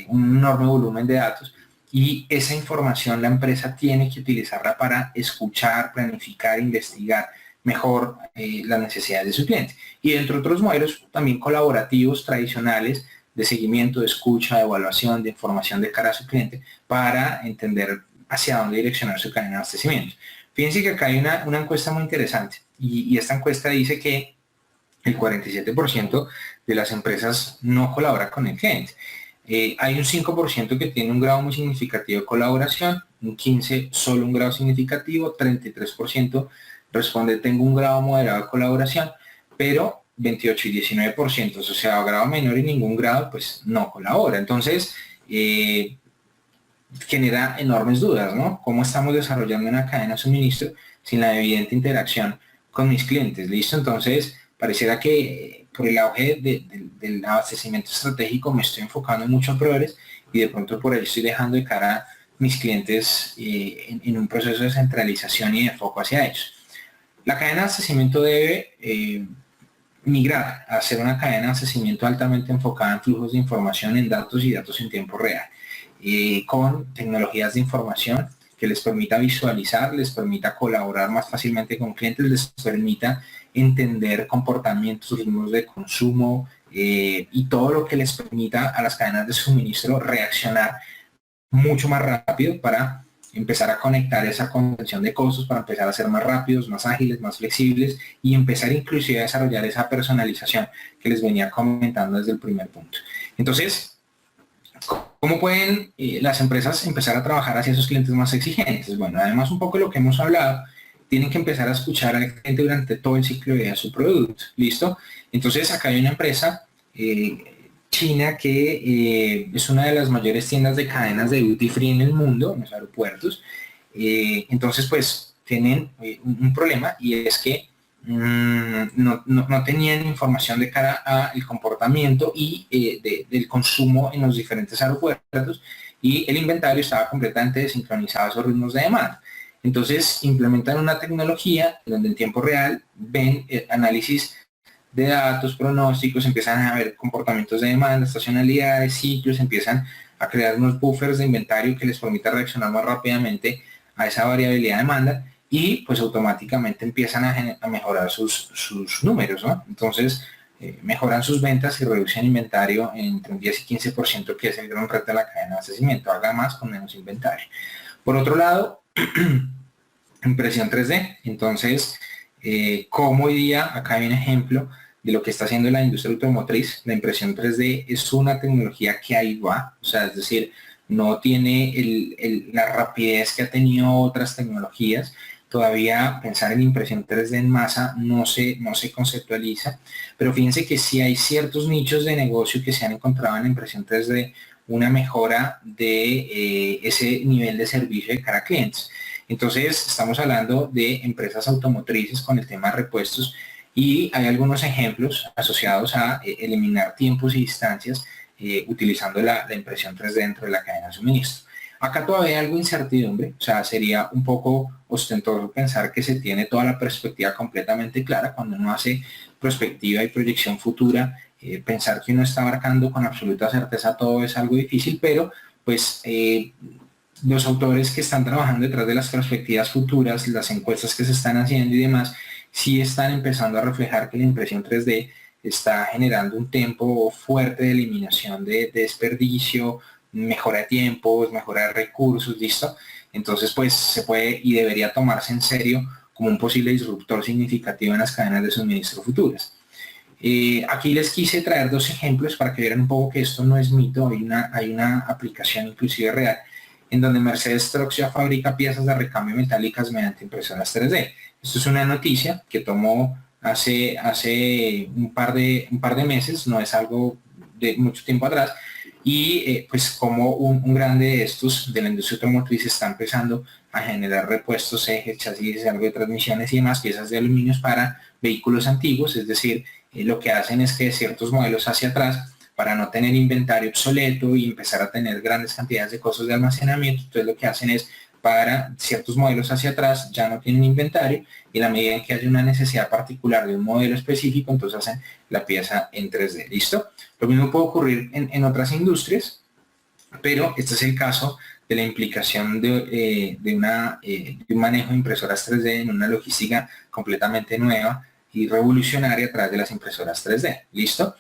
un enorme volumen de datos, y esa información la empresa tiene que utilizarla para escuchar, planificar, investigar mejor las necesidades de su cliente. Y dentro de otros modelos también colaborativos tradicionales de seguimiento, de escucha, de evaluación, de información de cara a su cliente para entender hacia dónde direccionar su cadena de abastecimiento. Fíjense que acá hay una encuesta muy interesante y esta encuesta dice que el 47% de las empresas no colabora con el cliente. Hay un 5% que tiene un grado muy significativo de colaboración, un 15% solo un grado significativo, 33% responde tengo un grado moderado de colaboración, pero 28 y 19%, o sea, grado menor y ningún grado, pues no colabora. Entonces, genera enormes dudas, ¿no? ¿Cómo estamos desarrollando una cadena de suministro sin la evidente interacción con mis clientes? ¿Listo? Entonces, pareciera que por el auge del abastecimiento estratégico me estoy enfocando mucho a proveedores y de pronto por ahí estoy dejando de cara a mis clientes en un proceso de centralización y de enfoque hacia ellos. La cadena de abastecimiento debe migrar a ser una cadena de abastecimiento altamente enfocada en flujos de información, en datos y datos en tiempo real, con tecnologías de información que les permita visualizar, les permita colaborar más fácilmente con clientes, les permita entender comportamientos, ritmos de consumo y todo lo que les permita a las cadenas de suministro reaccionar mucho más rápido para empezar a conectar esa contención de costos, para empezar a ser más rápidos, más ágiles, más flexibles y empezar inclusive a desarrollar esa personalización que les venía comentando desde el primer punto. Entonces, ¿cómo pueden las empresas empezar a trabajar hacia esos clientes más exigentes? Bueno, además un poco de lo que hemos hablado, tienen que empezar a escuchar al cliente durante todo el ciclo de vida de su producto, ¿listo? Entonces, acá hay una empresa China que es una de las mayores tiendas de cadenas de duty free en el mundo, en los aeropuertos. Entonces, pues, tienen un problema y es que no tenían información de cara al comportamiento y del consumo en los diferentes aeropuertos y el inventario estaba completamente desincronizado a esos ritmos de demanda. Entonces implementan una tecnología donde en tiempo real ven análisis de datos, pronósticos, empiezan a ver comportamientos de demanda, estacionalidades, ciclos, empiezan a crear unos buffers de inventario que les permita reaccionar más rápidamente a esa variabilidad de demanda y pues automáticamente empiezan a mejorar sus números, ¿no? Entonces mejoran sus ventas y reducen inventario entre un 10 y 15%, que es el gran reto de la cadena de abastecimiento, haga más con menos inventario. Por otro lado, impresión 3D. Entonces, como hoy día, acá hay un ejemplo de lo que está haciendo la industria automotriz. La impresión 3D es una tecnología que ahí va, o sea, es decir, no tiene la rapidez que ha tenido otras tecnologías. Todavía pensar en impresión 3D en masa no se conceptualiza, pero fíjense que sí hay ciertos nichos de negocio que se han encontrado en la impresión 3D una mejora de ese nivel de servicio de cara a clientes. Entonces, estamos hablando de empresas automotrices con el tema de repuestos y hay algunos ejemplos asociados a eliminar tiempos y distancias utilizando la impresión 3D dentro de la cadena de suministro. Acá todavía hay algo de incertidumbre, o sea, sería un poco ostentoso pensar que se tiene toda la perspectiva completamente clara cuando uno hace perspectiva y proyección futura. Pensar que uno está abarcando con absoluta certeza todo es algo difícil, pero pues los autores que están trabajando detrás de las perspectivas futuras, las encuestas que se están haciendo y demás, sí están empezando a reflejar que la impresión 3D está generando un tempo fuerte de eliminación de desperdicio, mejora de tiempos, mejora de recursos, ¿listo? Entonces, pues se puede y debería tomarse en serio como un posible disruptor significativo en las cadenas de suministro futuras. Aquí les quise traer dos ejemplos para que vieran un poco que esto no es mito, hay una aplicación inclusive real en donde Mercedes-Benz ya fabrica piezas de recambio metálicas mediante impresoras 3D. Esto es una noticia que tomó hace un par de meses, no es algo de mucho tiempo atrás, y pues como un grande de estos de la industria automotriz está empezando a generar repuestos, ejes, chasis, algo de transmisiones y demás, piezas de aluminio para vehículos antiguos, es decir, lo que hacen es que ciertos modelos hacia atrás, para no tener inventario obsoleto y empezar a tener grandes cantidades de costos de almacenamiento, entonces lo que hacen es para ciertos modelos hacia atrás ya no tienen inventario y a la medida en que haya una necesidad particular de un modelo específico, entonces hacen la pieza en 3D, ¿listo? Lo mismo puede ocurrir en otras industrias. pero este es el caso de la implicación de un manejo de impresoras 3D en una logística completamente nueva y revolucionaria a través de las impresoras 3D. ¿Listo?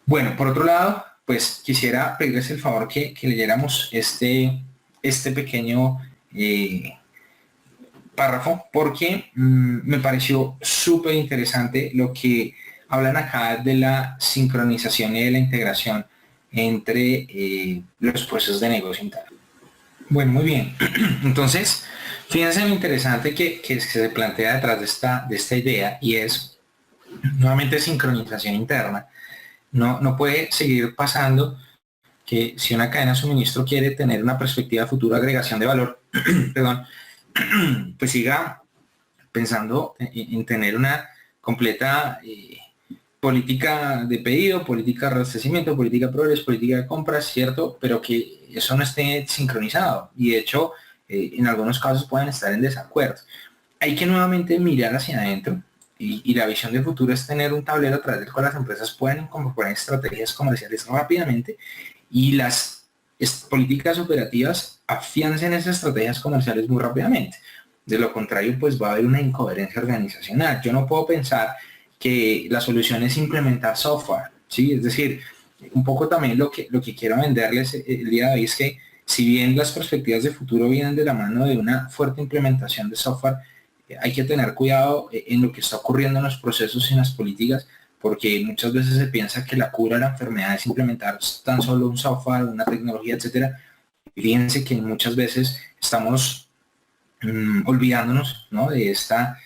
Bueno, por otro lado, pues quisiera pedirles el favor que leyéramos este pequeño párrafo porque me pareció súper interesante lo que hablan acá de la sincronización y de la integración entre los procesos de negocio interno. Bueno, muy bien. Entonces, fíjense lo interesante que se plantea detrás de esta idea y es nuevamente sincronización interna. No puede seguir pasando que si una cadena de suministro quiere tener una perspectiva de futura agregación de valor, perdón, pues siga pensando en tener una completa política de pedido, política de abastecimiento, política de progreso, política de compras, ¿cierto? Pero que eso no esté sincronizado y de hecho en algunos casos pueden estar en desacuerdo. Hay que nuevamente mirar hacia adentro y la visión de futuro es tener un tablero a través del cual las empresas pueden incorporar estrategias comerciales rápidamente y las políticas operativas afiancen esas estrategias comerciales muy rápidamente. De lo contrario, pues va a haber una incoherencia organizacional. Yo no puedo pensar que la solución es implementar software, ¿sí? Es decir, un poco también lo que quiero venderles el día de hoy es que si bien las perspectivas de futuro vienen de la mano de una fuerte implementación de software, hay que tener cuidado en lo que está ocurriendo en los procesos y en las políticas, porque muchas veces se piensa que la cura de la enfermedad es implementar tan solo un software, una tecnología, etcétera. Fíjense que muchas veces estamos olvidándonos, ¿no?, de esta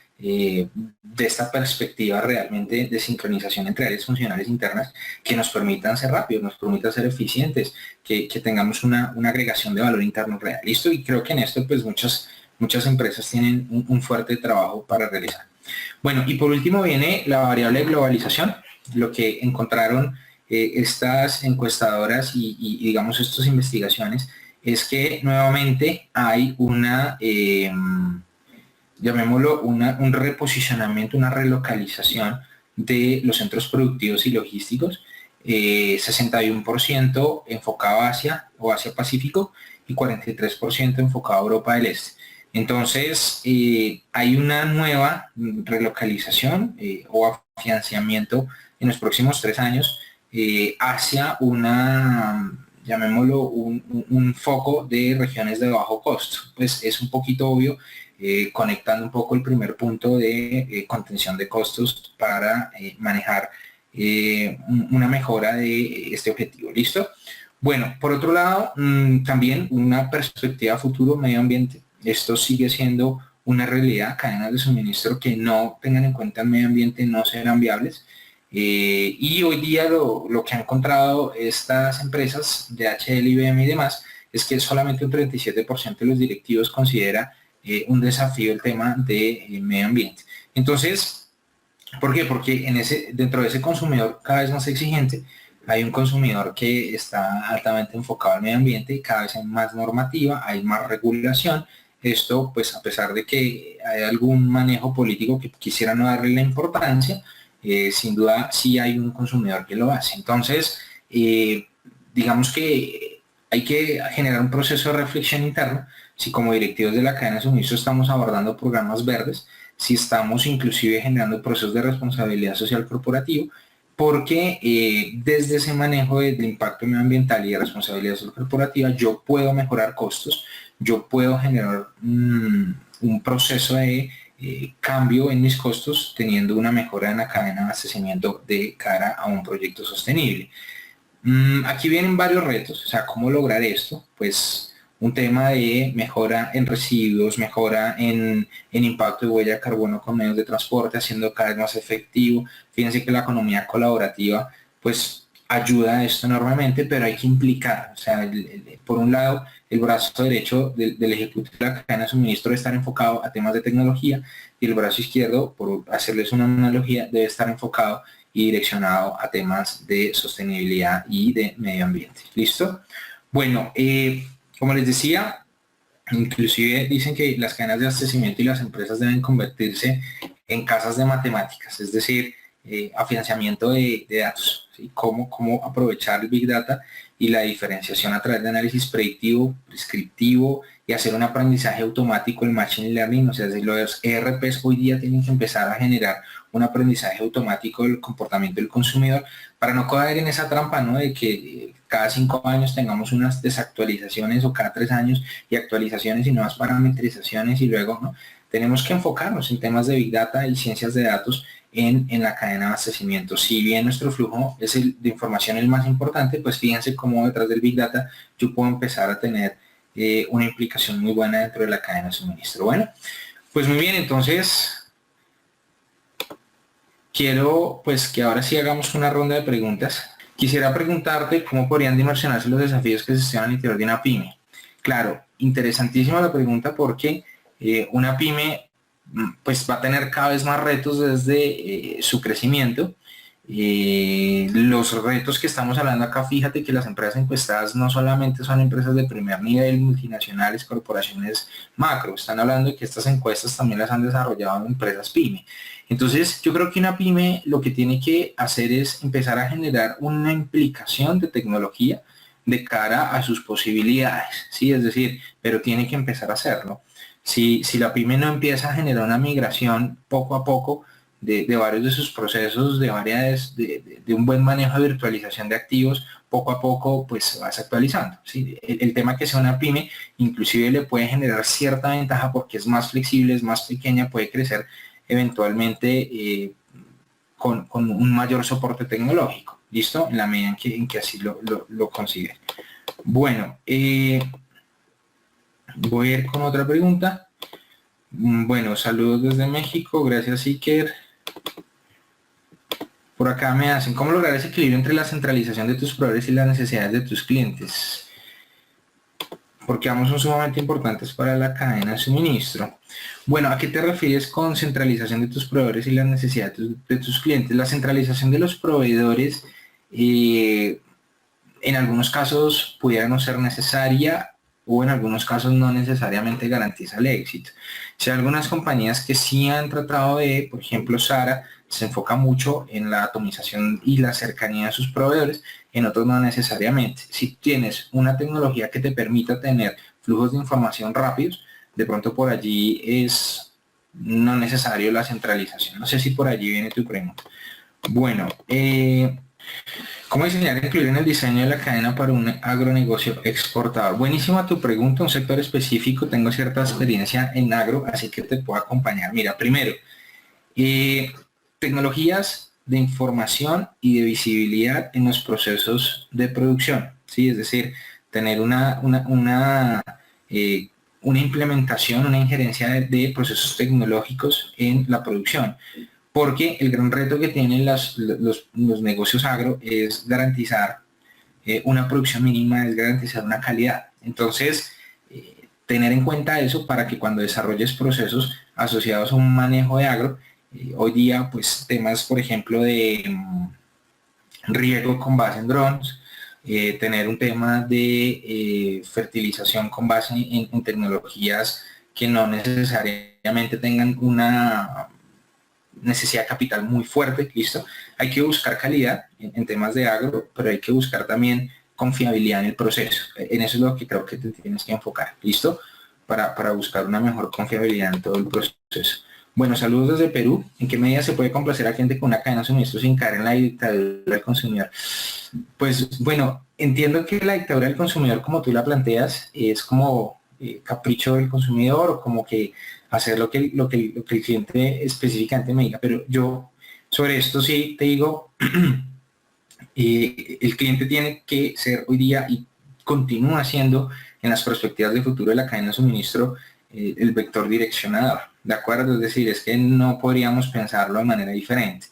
perspectiva realmente de sincronización entre áreas funcionales internas que nos permitan ser rápidos, nos permitan ser eficientes, que tengamos una agregación de valor interno real. Listo, y creo que en esto pues muchas empresas tienen un fuerte trabajo para realizar. Bueno, y por último viene la variable de globalización, lo que encontraron estas encuestadoras y digamos estas investigaciones es que nuevamente hay llamémoslo, un reposicionamiento, una relocalización de los centros productivos y logísticos, 61% enfocado a Asia o Asia-Pacífico y 43% enfocado a Europa del Este. Entonces, hay una nueva relocalización o afianzamiento en los próximos 3 años hacia llamémoslo, un foco de regiones de bajo costo. Pues es un poquito obvio, conectando un poco el primer punto de contención de costos para manejar una mejora de este objetivo. ¿Listo? Bueno, por otro lado, también una perspectiva futuro medio ambiente. Esto sigue siendo una realidad. Cadenas de suministro que no tengan en cuenta el medio ambiente no serán viables. Y hoy día lo que han encontrado estas empresas de HL, IBM y demás es que solamente un 37% de los directivos considera un desafío el tema de medio ambiente. Entonces, ¿por qué? Porque dentro de ese consumidor cada vez más exigente hay un consumidor que está altamente enfocado al medio ambiente y cada vez hay más normativa, hay más regulación. Esto, pues a pesar de que hay algún manejo político que quisiera no darle la importancia, sin duda sí hay un consumidor que lo hace. Entonces, digamos que hay que generar un proceso de reflexión interno. Si como directivos de la cadena de suministro estamos abordando programas verdes, si estamos inclusive generando procesos de responsabilidad social corporativo, porque desde ese manejo del impacto medioambiental y de responsabilidad social corporativa yo puedo mejorar costos, yo puedo generar un proceso de cambio en mis costos teniendo una mejora en la cadena de abastecimiento de cara a un proyecto sostenible. Aquí vienen varios retos, o sea, ¿cómo lograr esto? Pues un tema de mejora en residuos, mejora en impacto de huella de carbono con medios de transporte, haciendo cada vez más efectivo. Fíjense que la economía colaborativa pues ayuda a esto enormemente, pero hay que implicar, o sea, por un lado, el brazo derecho del ejecutivo de la cadena de suministro debe estar enfocado a temas de tecnología y el brazo izquierdo, por hacerles una analogía, debe estar enfocado y direccionado a temas de sostenibilidad y de medio ambiente. ¿Listo? Bueno, como les decía, inclusive dicen que las cadenas de abastecimiento y las empresas deben convertirse en casas de matemáticas, es decir, afianzamiento de datos, ¿sí? Cómo aprovechar el Big Data y la diferenciación a través de análisis predictivo, prescriptivo y hacer un aprendizaje automático, el Machine Learning. O sea, si los ERPs hoy día tienen que empezar a generar un aprendizaje automático del comportamiento del consumidor para no caer en esa trampa, ¿no? De que cada 5 años tengamos unas desactualizaciones o cada 3 años y actualizaciones y nuevas parametrizaciones y luego, ¿no? Tenemos que enfocarnos en temas de Big Data y ciencias de datos en la cadena de abastecimiento. Si bien nuestro flujo es de información el más importante, pues fíjense cómo detrás del Big Data yo puedo empezar a tener una implicación muy buena dentro de la cadena de suministro. Bueno, pues muy bien, entonces quiero pues que ahora sí hagamos una ronda de preguntas. Quisiera preguntarte cómo podrían dimensionarse los desafíos que se están al interior de una pyme. Claro, interesantísima la pregunta porque una pyme pues va a tener cada vez más retos desde su crecimiento. Los retos que estamos hablando acá, fíjate que las empresas encuestadas no solamente son empresas de primer nivel, multinacionales, corporaciones macro, están hablando de que estas encuestas también las han desarrollado empresas pyme. Entonces yo creo que una pyme lo que tiene que hacer es empezar a generar una implicación de tecnología de cara a sus posibilidades, ¿sí? Es decir, pero tiene que empezar a hacerlo. Si la pyme no empieza a generar una migración poco a poco de varios de sus procesos, de un buen manejo de virtualización de activos, poco a poco pues se va actualizando, ¿sí? El tema que sea una pyme inclusive le puede generar cierta ventaja porque es más flexible, es más pequeña, puede crecer eventualmente con un mayor soporte tecnológico, ¿listo? En la medida en que así lo consigue. Bueno, voy a ir con otra pregunta. Bueno, saludos desde México, gracias Iker. Por acá me hacen, ¿cómo lograr ese equilibrio entre la centralización de tus proveedores y las necesidades de tus clientes? Porque ambos son sumamente importantes para la cadena de suministro. Bueno, ¿a qué te refieres con centralización de tus proveedores y las necesidades de tus clientes? La centralización de los proveedores en algunos casos pudiera no ser necesaria o en algunos casos no necesariamente garantiza el éxito. Si hay algunas compañías que sí han tratado de, por ejemplo, Sara se enfoca mucho en la atomización y la cercanía de sus proveedores, en otros no necesariamente. Si tienes una tecnología que te permita tener flujos de información rápidos, de pronto por allí es no necesario la centralización. No sé si por allí viene tu pregunta. Bueno, ¿cómo diseñar e incluir en el diseño de la cadena para un agronegocio exportador? Buenísima tu pregunta, un sector específico, tengo cierta experiencia en agro, así que te puedo acompañar. Mira, primero, tecnologías de información y de visibilidad en los procesos de producción, ¿sí? Es decir, tener una implementación, una injerencia de procesos tecnológicos en la producción. Porque el gran reto que tienen los negocios agro es garantizar una producción mínima, es garantizar una calidad. Entonces, tener en cuenta eso para que cuando desarrolles procesos asociados a un manejo de agro, hoy día, pues temas, por ejemplo, de riego con base en drones, tener un tema de fertilización con base en tecnologías que no necesariamente tengan una necesidad de capital muy fuerte, listo. Hay que buscar calidad en temas de agro, pero hay que buscar también confiabilidad en el proceso. En eso es lo que creo que te tienes que enfocar, listo, para buscar una mejor confiabilidad en todo el proceso. Bueno, saludos desde Perú. ¿En qué medida se puede complacer a cliente con una cadena de suministro sin caer en la dictadura del consumidor? Pues bueno, entiendo que la dictadura del consumidor, como tú la planteas, es como capricho del consumidor o como que hacer lo que el cliente específicamente me diga, pero yo sobre esto sí te digo, el cliente tiene que ser hoy día y continúa siendo en las perspectivas de futuro de la cadena de suministro el vector direccionador, ¿de acuerdo? Es decir, es que no podríamos pensarlo de manera diferente.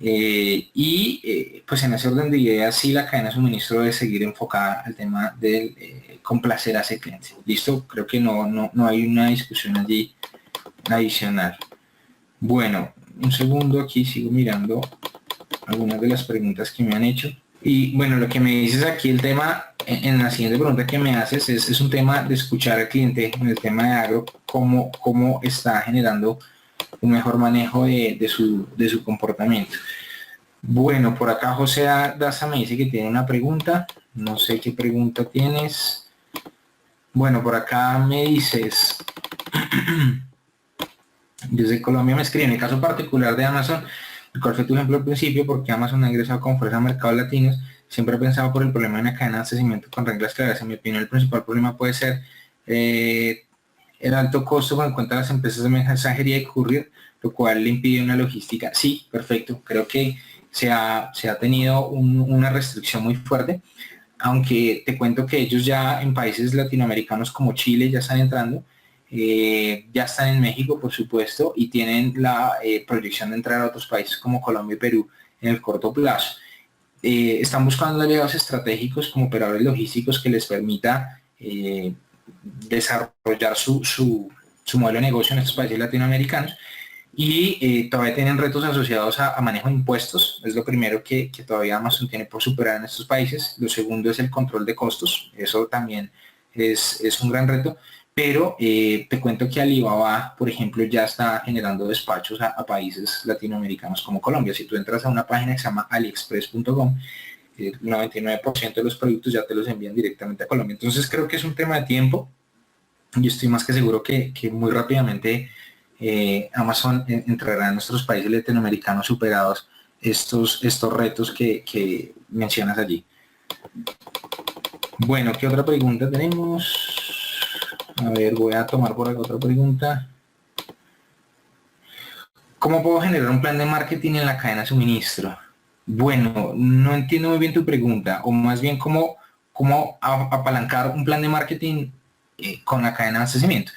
Pues en ese orden de ideas sí la cadena de suministro debe seguir enfocada al tema de complacer a ese cliente. ¿Listo? Creo que no hay una discusión allí adicional. Bueno, un segundo, aquí sigo mirando algunas de las preguntas que me han hecho. Y bueno, lo que me dices aquí, el tema, en la siguiente pregunta que me haces, es un tema de escuchar al cliente en el tema de agro, cómo está generando un mejor manejo de su comportamiento. Bueno, por acá José Daza me dice que tiene una pregunta. No sé qué pregunta tienes. Bueno, por acá me dices, desde Colombia me escribe, en el caso particular de Amazon, el cual fue tu ejemplo al principio, porque Amazon ha ingresado con fuerza a mercados latinos, siempre he pensado por el problema de una cadena de abastecimiento con reglas claras. En mi opinión, el principal problema puede ser el alto costo con cuenta de las empresas de mensajería y courier, lo cual le impide una logística. Sí, perfecto. Creo que se ha tenido una restricción muy fuerte, aunque te cuento que ellos ya en países latinoamericanos como Chile ya están entrando, ya están en México, por supuesto, y tienen la proyección de entrar a otros países como Colombia y Perú en el corto plazo. Están buscando aliados estratégicos como operadores logísticos que les permita desarrollar su modelo de negocio en estos países latinoamericanos, y todavía tienen retos asociados a manejo de impuestos. Es lo primero que todavía Amazon tiene por superar en estos países. Lo segundo es el control de costos. Eso también es un gran reto. Pero te cuento que Alibaba, por ejemplo, ya está generando despachos a países latinoamericanos como Colombia. Si tú entras a una página que se llama aliexpress.com, el 99% de los productos ya te los envían directamente a Colombia. Entonces creo que es un tema de tiempo. Yo estoy más que seguro que muy rápidamente Amazon entrará en nuestros países latinoamericanos superados estos retos que mencionas allí. Bueno, ¿qué otra pregunta tenemos? A ver, voy a tomar por acá otra pregunta. ¿Cómo puedo generar un plan de marketing en la cadena de suministro? Bueno, no entiendo muy bien tu pregunta, o más bien cómo apalancar un plan de marketing con la cadena de abastecimiento.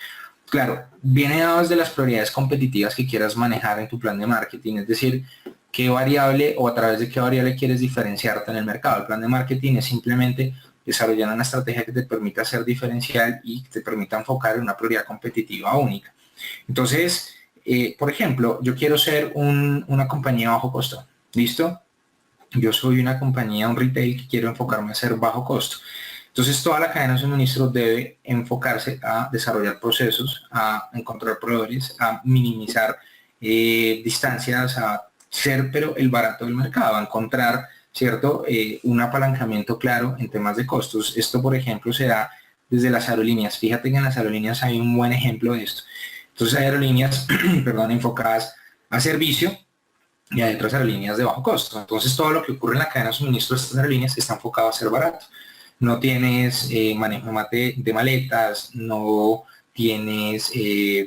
Claro, viene dado desde las prioridades competitivas que quieras manejar en tu plan de marketing, es decir, qué variable o a través de qué variable quieres diferenciarte en el mercado. El plan de marketing es simplemente desarrollar una estrategia que te permita ser diferencial y que te permita enfocar en una prioridad competitiva única. Entonces, por ejemplo, yo quiero ser una compañía bajo costo. ¿Listo? Yo soy una compañía, un retail que quiero enfocarme a ser bajo costo. Entonces toda la cadena de suministro debe enfocarse a desarrollar procesos, a encontrar proveedores, a minimizar distancias, a ser pero el barato del mercado, a encontrar, ¿cierto? Un apalancamiento claro en temas de costos. Esto, por ejemplo, se da desde las aerolíneas. Fíjate que en las aerolíneas hay un buen ejemplo de esto. Entonces hay aerolíneas, perdón, enfocadas a servicio, y hay otras aerolíneas de bajo costo. Entonces todo lo que ocurre en la cadena de suministro de estas aerolíneas está enfocado a ser barato. No tienes manejo de maletas, no tienes,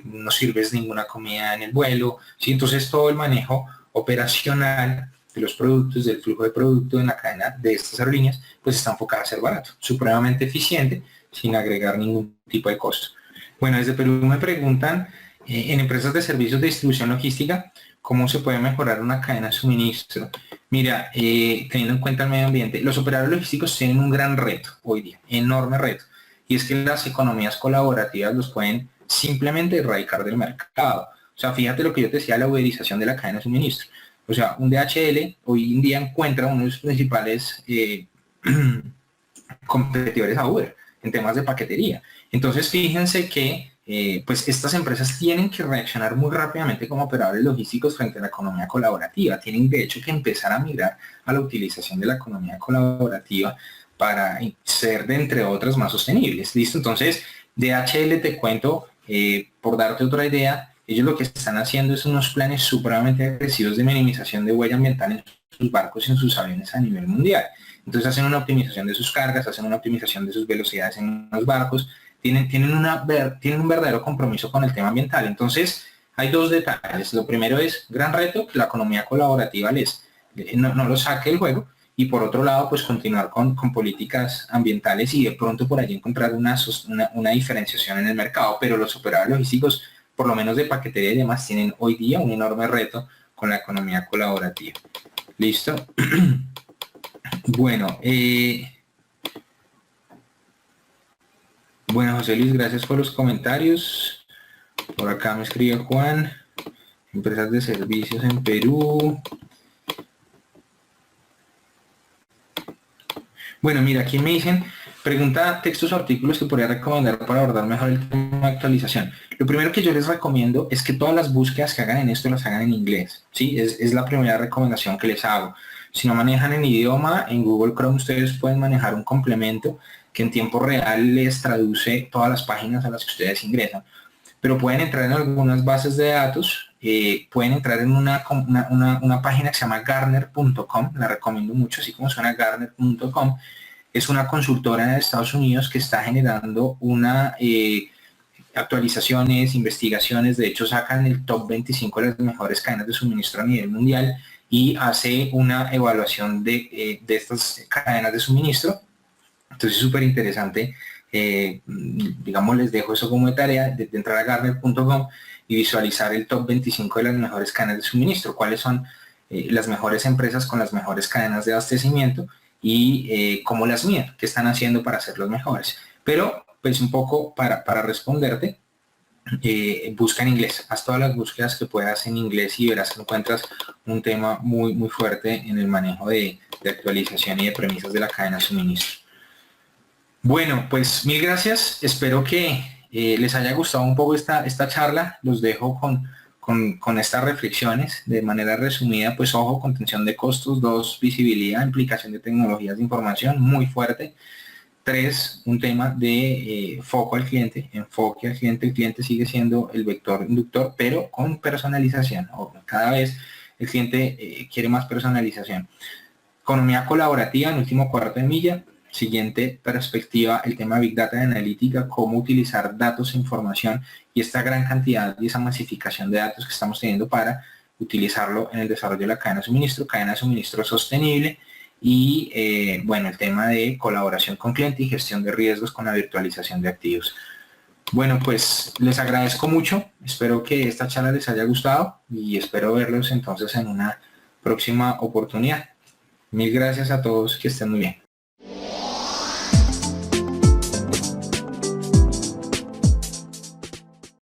no sirves ninguna comida en el vuelo, ¿sí? Entonces todo el manejo operacional de los productos, del flujo de producto en la cadena de estas aerolíneas, pues está enfocado a ser barato, supremamente eficiente, sin agregar ningún tipo de costo. Bueno, desde Perú me preguntan, en empresas de servicios de distribución logística, ¿cómo se puede mejorar una cadena de suministro? Mira, teniendo en cuenta el medio ambiente, los operadores logísticos tienen un gran reto hoy día, enorme reto, y es que las economías colaborativas los pueden simplemente erradicar del mercado. O sea, fíjate lo que yo te decía, la uberización de la cadena de suministro. O sea, un DHL hoy en día encuentra uno de los principales competidores a Uber en temas de paquetería. Entonces, fíjense que pues estas empresas tienen que reaccionar muy rápidamente como operadores logísticos frente a la economía colaborativa. Tienen de hecho que empezar a migrar a la utilización de la economía colaborativa para ser, de entre otras, más sostenibles. ¿Listo? Entonces, DHL, te cuento, por darte otra idea, ellos lo que están haciendo es unos planes supremamente agresivos de minimización de huella ambiental en sus barcos y en sus aviones a nivel mundial. Entonces hacen una optimización de sus cargas, hacen una optimización de sus velocidades en los barcos, tienen un verdadero compromiso con el tema ambiental. Entonces hay dos detalles. Lo primero es, gran reto, que la economía colaborativa no lo saque del juego, y por otro lado, pues continuar con políticas ambientales y de pronto por allí encontrar una diferenciación en el mercado. Pero los operadores logísticos, por lo menos de paquetería y demás, tienen hoy día un enorme reto con la economía colaborativa. ¿Listo? Bueno, José Luis, gracias por los comentarios. Por acá me escribe Juan, empresas de servicios en Perú. Bueno, mira, aquí me dicen, Pregunta textos o artículos que podría recomendar para abordar mejor el tema de actualización. Lo primero que yo les recomiendo es que todas las búsquedas que hagan en esto las hagan en inglés. ¿Sí? Es la primera recomendación que les hago. Si no manejan en idioma, en Google Chrome ustedes pueden manejar un complemento que en tiempo real les traduce todas las páginas a las que ustedes ingresan. Pero pueden entrar en algunas bases de datos, pueden entrar en una página que se llama Gartner.com, la recomiendo mucho, así como suena Gartner.com. Es una consultora de Estados Unidos que está generando actualizaciones, investigaciones, de hecho sacan el top 25 de las mejores cadenas de suministro a nivel mundial y hace una evaluación de estas cadenas de suministro. Entonces es súper interesante, digamos, les dejo eso como de tarea, de entrar a Gartner.com y visualizar el top 25 de las mejores cadenas de suministro, cuáles son las mejores empresas con las mejores cadenas de abastecimiento y cómo las miden, qué están haciendo para ser los mejores. Pero, pues un poco para responderte, busca en inglés, haz todas las búsquedas que puedas en inglés y verás que encuentras un tema muy, muy fuerte en el manejo de actualización y de premisas de la cadena de suministro. Bueno, pues mil gracias. Espero que les haya gustado un poco esta charla. Los dejo con estas reflexiones. De manera resumida, pues ojo, contención de costos. 2, visibilidad, implicación de tecnologías de información muy fuerte. 3, un tema de foco al cliente, enfoque al cliente. El cliente sigue siendo el vector inductor, pero con personalización. Cada vez el cliente quiere más personalización. Economía colaborativa en último cuarto de milla. Siguiente perspectiva, el tema de Big Data y Analítica, cómo utilizar datos e información y esta gran cantidad y esa masificación de datos que estamos teniendo para utilizarlo en el desarrollo de la cadena de suministro sostenible y, bueno, el tema de colaboración con cliente y gestión de riesgos con la virtualización de activos. Bueno, pues les agradezco mucho, espero que esta charla les haya gustado y espero verlos entonces en una próxima oportunidad. Mil gracias a todos, que estén muy bien.